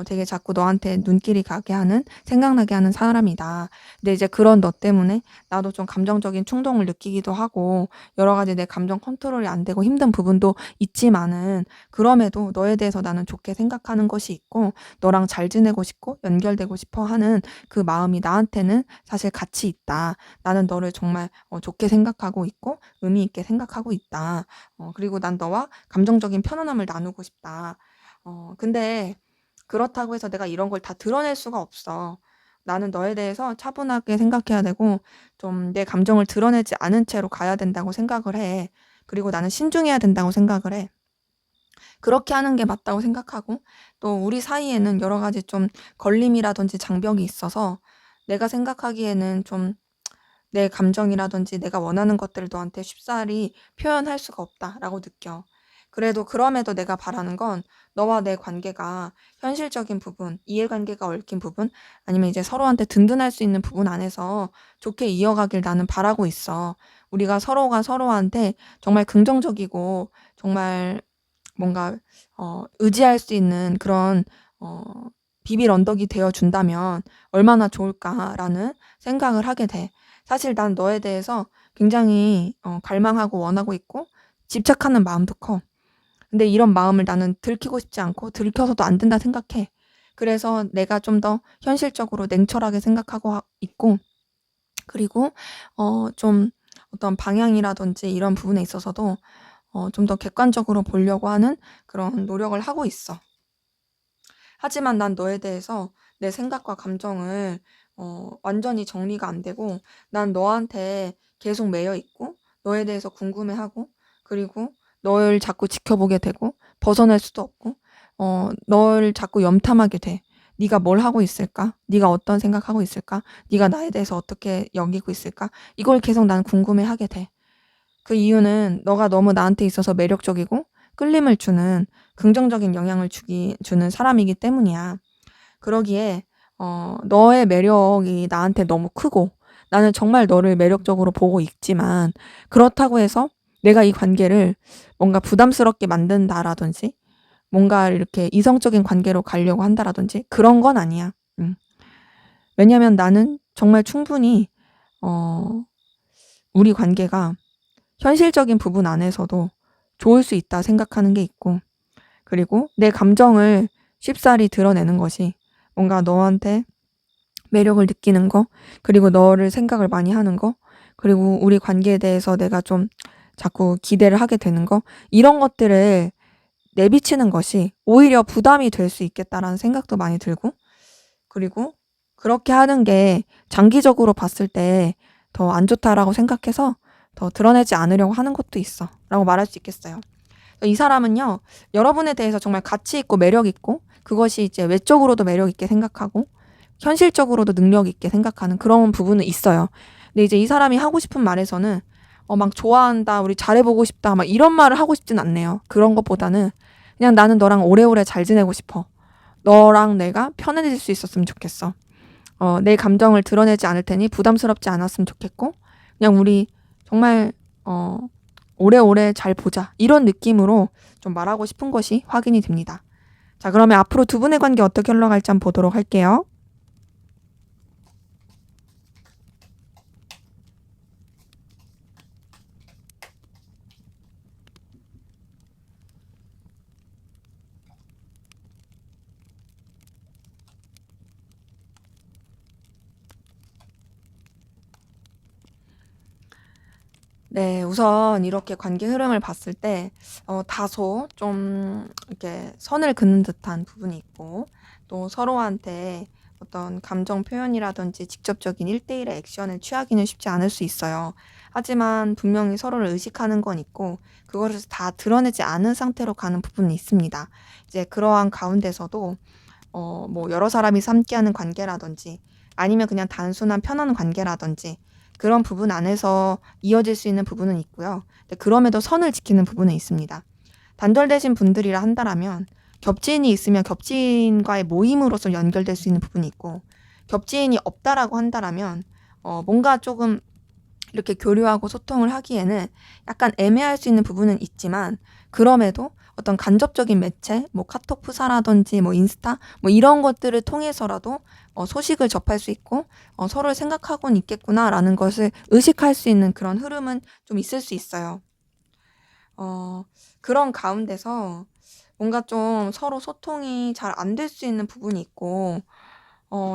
되게 자꾸 너한테 눈길이 가게 하는 생각나게 하는 사람이다. 근데 이제 그런 너 때문에 나도 좀 감정적인 충동을 느끼기도 하고 여러 가지 내 감정 컨트롤이 안 되고 힘든 부분도 있지만은 그럼에도 너에 대해서 나는 좋게 생각하는 것이 있고 너랑 잘 지내고 싶고 연결되고 싶어 하는 그 마음이 나한테는 사실 가치 있다. 나는 너를 정말 좋게 생각하고 있고 의미 있게 생각하고 있다. 그리고 난 너와 감정적인 편안함을 나누고 싶다. 근데 그렇다고 해서 내가 이런 걸 다 드러낼 수가 없어. 나는 너에 대해서 차분하게 생각해야 되고 좀 내 감정을 드러내지 않은 채로 가야 된다고 생각을 해. 그리고 나는 신중해야 된다고 생각을 해. 그렇게 하는 게 맞다고 생각하고 또 우리 사이에는 여러 가지 좀 걸림이라든지 장벽이 있어서 내가 생각하기에는 좀 내 감정이라든지 내가 원하는 것들을 너한테 쉽사리 표현할 수가 없다라고 느껴. 그래도 그럼에도 내가 바라는 건 너와 내 관계가 현실적인 부분, 이해관계가 얽힌 부분, 아니면 이제 서로한테 든든할 수 있는 부분 안에서 좋게 이어가길 나는 바라고 있어. 우리가 서로가 서로한테 정말 긍정적이고 정말 뭔가 의지할 수 있는 그런 어 비빌 언덕이 되어 준다면 얼마나 좋을까라는 생각을 하게 돼. 사실 난 너에 대해서 굉장히 갈망하고 원하고 있고 집착하는 마음도 커. 근데 이런 마음을 나는 들키고 싶지 않고 들켜서도 안 된다 생각해. 그래서 내가 좀 더 현실적으로 냉철하게 생각하고 있고 그리고 좀 어떤 방향이라든지 이런 부분에 있어서도 좀 더 객관적으로 보려고 하는 그런 노력을 하고 있어. 하지만 난 너에 대해서 내 생각과 감정을 완전히 정리가 안 되고 난 너한테 계속 매여 있고 너에 대해서 궁금해하고 그리고 널 자꾸 지켜보게 되고 벗어날 수도 없고 널 자꾸 염탐하게 돼. 네가 뭘 하고 있을까? 네가 어떤 생각하고 있을까? 네가 나에 대해서 어떻게 여기고 있을까? 이걸 계속 난 궁금해하게 돼. 그 이유는 너가 너무 나한테 있어서 매력적이고 끌림을 주는 긍정적인 영향을 주는 사람이기 때문이야. 그러기에 너의 매력이 나한테 너무 크고 나는 정말 너를 매력적으로 보고 있지만 그렇다고 해서 내가 이 관계를 뭔가 부담스럽게 만든다라든지 뭔가 이렇게 이성적인 관계로 가려고 한다라든지 그런 건 아니야. 왜냐면 나는 정말 충분히 어 우리 관계가 현실적인 부분 안에서도 좋을 수 있다 생각하는 게 있고 그리고 내 감정을 쉽사리 드러내는 것이 뭔가 너한테 매력을 느끼는 거 그리고 너를 생각을 많이 하는 거 그리고 우리 관계에 대해서 내가 좀 자꾸 기대를 하게 되는 거 이런 것들을 내비치는 것이 오히려 부담이 될 수 있겠다라는 생각도 많이 들고 그리고 그렇게 하는 게 장기적으로 봤을 때 더 안 좋다라고 생각해서 더 드러내지 않으려고 하는 것도 있어 라고 말할 수 있겠어요. 이 사람은요 여러분에 대해서 정말 가치 있고 매력 있고 그것이 이제 외적으로도 매력 있게 생각하고 현실적으로도 능력 있게 생각하는 그런 부분은 있어요. 근데 이제 이 사람이 하고 싶은 말에서는 막 좋아한다, 우리 잘해보고 싶다, 막 이런 말을 하고 싶진 않네요. 그런 것보다는 그냥 나는 너랑 오래오래 잘 지내고 싶어. 너랑 내가 편해질 수 있었으면 좋겠어. 내 감정을 드러내지 않을 테니 부담스럽지 않았으면 좋겠고, 그냥 우리 정말 오래오래 잘 보자. 이런 느낌으로 좀 말하고 싶은 것이 확인이 됩니다. 자, 그러면 앞으로 두 분의 관계 어떻게 흘러갈지 한번 보도록 할게요. 네, 우선 이렇게 관계 흐름을 봤을 때, 다소 좀 이렇게 선을 긋는 듯한 부분이 있고, 또 서로한테 어떤 감정 표현이라든지 직접적인 1대1의 액션을 취하기는 쉽지 않을 수 있어요. 하지만 분명히 서로를 의식하는 건 있고, 그거를 다 드러내지 않은 상태로 가는 부분이 있습니다. 이제 그러한 가운데서도, 뭐 여러 사람이 함께하는 관계라든지, 아니면 그냥 단순한 편한 관계라든지, 그런 부분 안에서 이어질 수 있는 부분은 있고요. 근데 그럼에도 선을 지키는 부분은 있습니다. 단절되신 분들이라 한다라면 겹지인이 있으면 겹지인과의 모임으로서 연결될 수 있는 부분이 있고 겹지인이 없다라고 한다라면 뭔가 조금 이렇게 교류하고 소통을 하기에는 약간 애매할 수 있는 부분은 있지만, 그럼에도 어떤 간접적인 매체, 뭐 카톡 프사라든지 뭐 인스타 뭐 이런 것들을 통해서라도 소식을 접할 수 있고, 서로를 생각하고는 있겠구나라는 것을 의식할 수 있는 그런 흐름은 좀 있을 수 있어요. 어 그런 가운데서 뭔가 좀 서로 소통이 잘 안 될 수 있는 부분이 있고,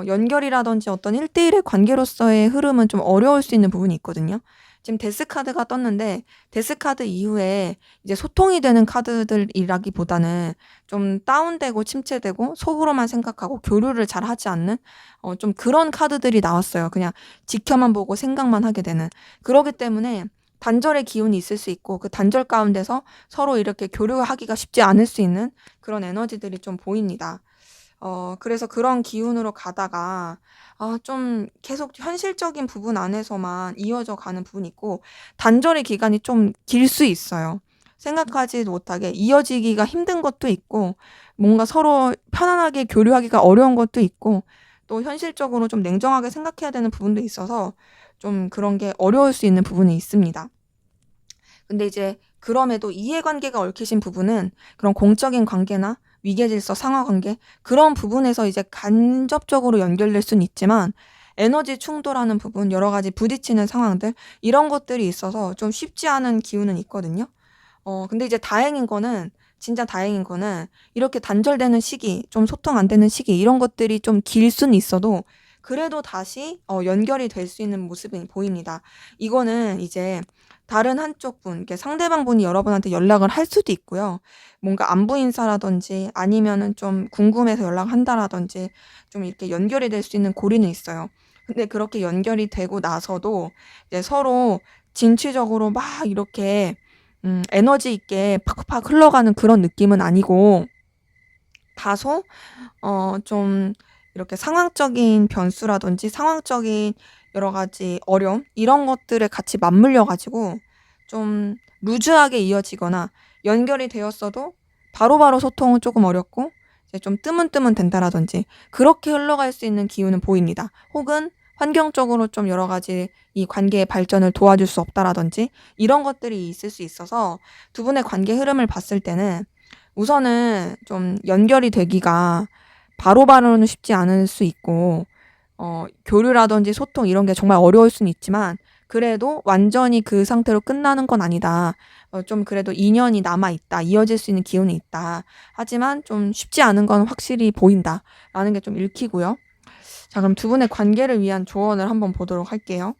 연결이라든지 어떤 1대1의 관계로서의 흐름은 좀 어려울 수 있는 부분이 있거든요. 지금 데스카드가 떴는데, 데스카드 이후에 이제 소통이 되는 카드들이라기보다는 좀 다운되고 침체되고 속으로만 생각하고 교류를 잘 하지 않는 좀 그런 카드들이 나왔어요. 그냥 지켜만 보고 생각만 하게 되는. 그러기 때문에 단절의 기운이 있을 수 있고, 그 단절 가운데서 서로 이렇게 교류하기가 쉽지 않을 수 있는 그런 에너지들이 좀 보입니다. 그래서 그런 기운으로 가다가 좀 계속 현실적인 부분 안에서만 이어져 가는 부분이 있고, 단절의 기간이 좀 길 수 있어요. 생각하지도 못하게 이어지기가 힘든 것도 있고, 뭔가 서로 편안하게 교류하기가 어려운 것도 있고, 또 현실적으로 좀 냉정하게 생각해야 되는 부분도 있어서 좀 그런 게 어려울 수 있는 부분이 있습니다. 근데 이제 그럼에도 이해관계가 얽히신 부분은 그런 공적인 관계나 위계질서, 상하관계 그런 부분에서 이제 간접적으로 연결될 수는 있지만, 에너지 충돌하는 부분, 여러 가지 부딪히는 상황들 이런 것들이 있어서 좀 쉽지 않은 기운은 있거든요. 근데 이제 다행인 거는, 진짜 다행인 거는 이렇게 단절되는 시기, 좀 소통 안 되는 시기 이런 것들이 좀 길 수는 있어도 그래도 다시 연결이 될 수 있는 모습이 보입니다. 이거는 이제 다른 한쪽 분, 이렇게 상대방 분이 여러분한테 연락을 할 수도 있고요. 뭔가 안부 인사라든지 아니면은 좀 궁금해서 연락한다라든지 좀 이렇게 연결이 될 수 있는 고리는 있어요. 근데 그렇게 연결이 되고 나서도 이제 서로 진취적으로 막 이렇게 에너지 있게 팍팍 흘러가는 그런 느낌은 아니고, 다소 좀 이렇게 상황적인 변수라든지 상황적인 여러 가지 어려움 이런 것들에 같이 맞물려 가지고 좀 루즈하게 이어지거나, 연결이 되었어도 바로바로 소통은 조금 어렵고 이제 좀 뜨문뜨문 된다라든지 그렇게 흘러갈 수 있는 기운은 보입니다. 혹은 환경적으로 좀 여러 가지 이 관계의 발전을 도와줄 수 없다라든지 이런 것들이 있을 수 있어서, 두 분의 관계 흐름을 봤을 때는 우선은 좀 연결이 되기가 바로바로는 쉽지 않을 수 있고, 교류라든지 소통 이런 게 정말 어려울 수는 있지만, 그래도 완전히 그 상태로 끝나는 건 아니다. 좀 그래도 인연이 남아 있다. 이어질 수 있는 기운이 있다. 하지만 좀 쉽지 않은 건 확실히 보인다라는 게 좀 읽히고요. 자, 그럼 두 분의 관계를 위한 조언을 한번 보도록 할게요.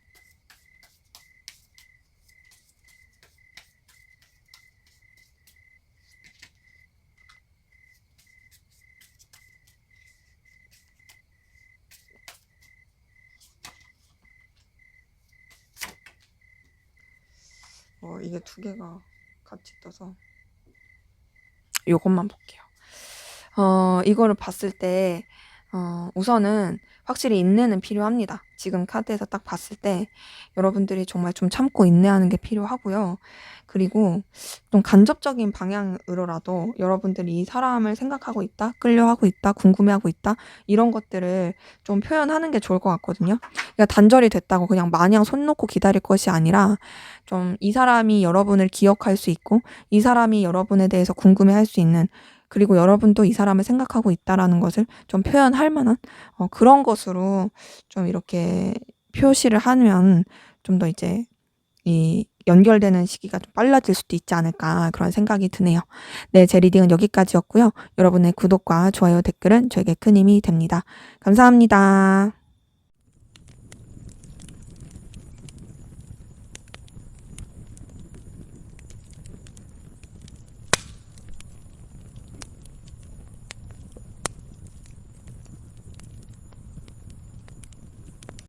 이게 두 개가 같이 떠서 요것만 볼게요. 이거를 봤을 때 우선은 확실히 인내는 필요합니다. 지금 카드에서 딱 봤을 때 여러분들이 정말 좀 참고 인내하는 게 필요하고요. 그리고 좀 간접적인 방향으로라도 여러분들이 이 사람을 생각하고 있다, 끌려하고 있다, 궁금해하고 있다 이런 것들을 좀 표현하는 게 좋을 것 같거든요. 그러니까 단절이 됐다고 그냥 마냥 손 놓고 기다릴 것이 아니라, 좀 이 사람이 여러분을 기억할 수 있고 이 사람이 여러분에 대해서 궁금해할 수 있는, 그리고 여러분도 이 사람을 생각하고 있다라는 것을 좀 표현할 만한 그런 것으로 좀 이렇게 표시를 하면 좀 더 이제 이 연결되는 시기가 좀 빨라질 수도 있지 않을까, 그런 생각이 드네요. 네, 제 리딩은 여기까지였고요. 여러분의 구독과 좋아요, 댓글은 저에게 큰 힘이 됩니다. 감사합니다.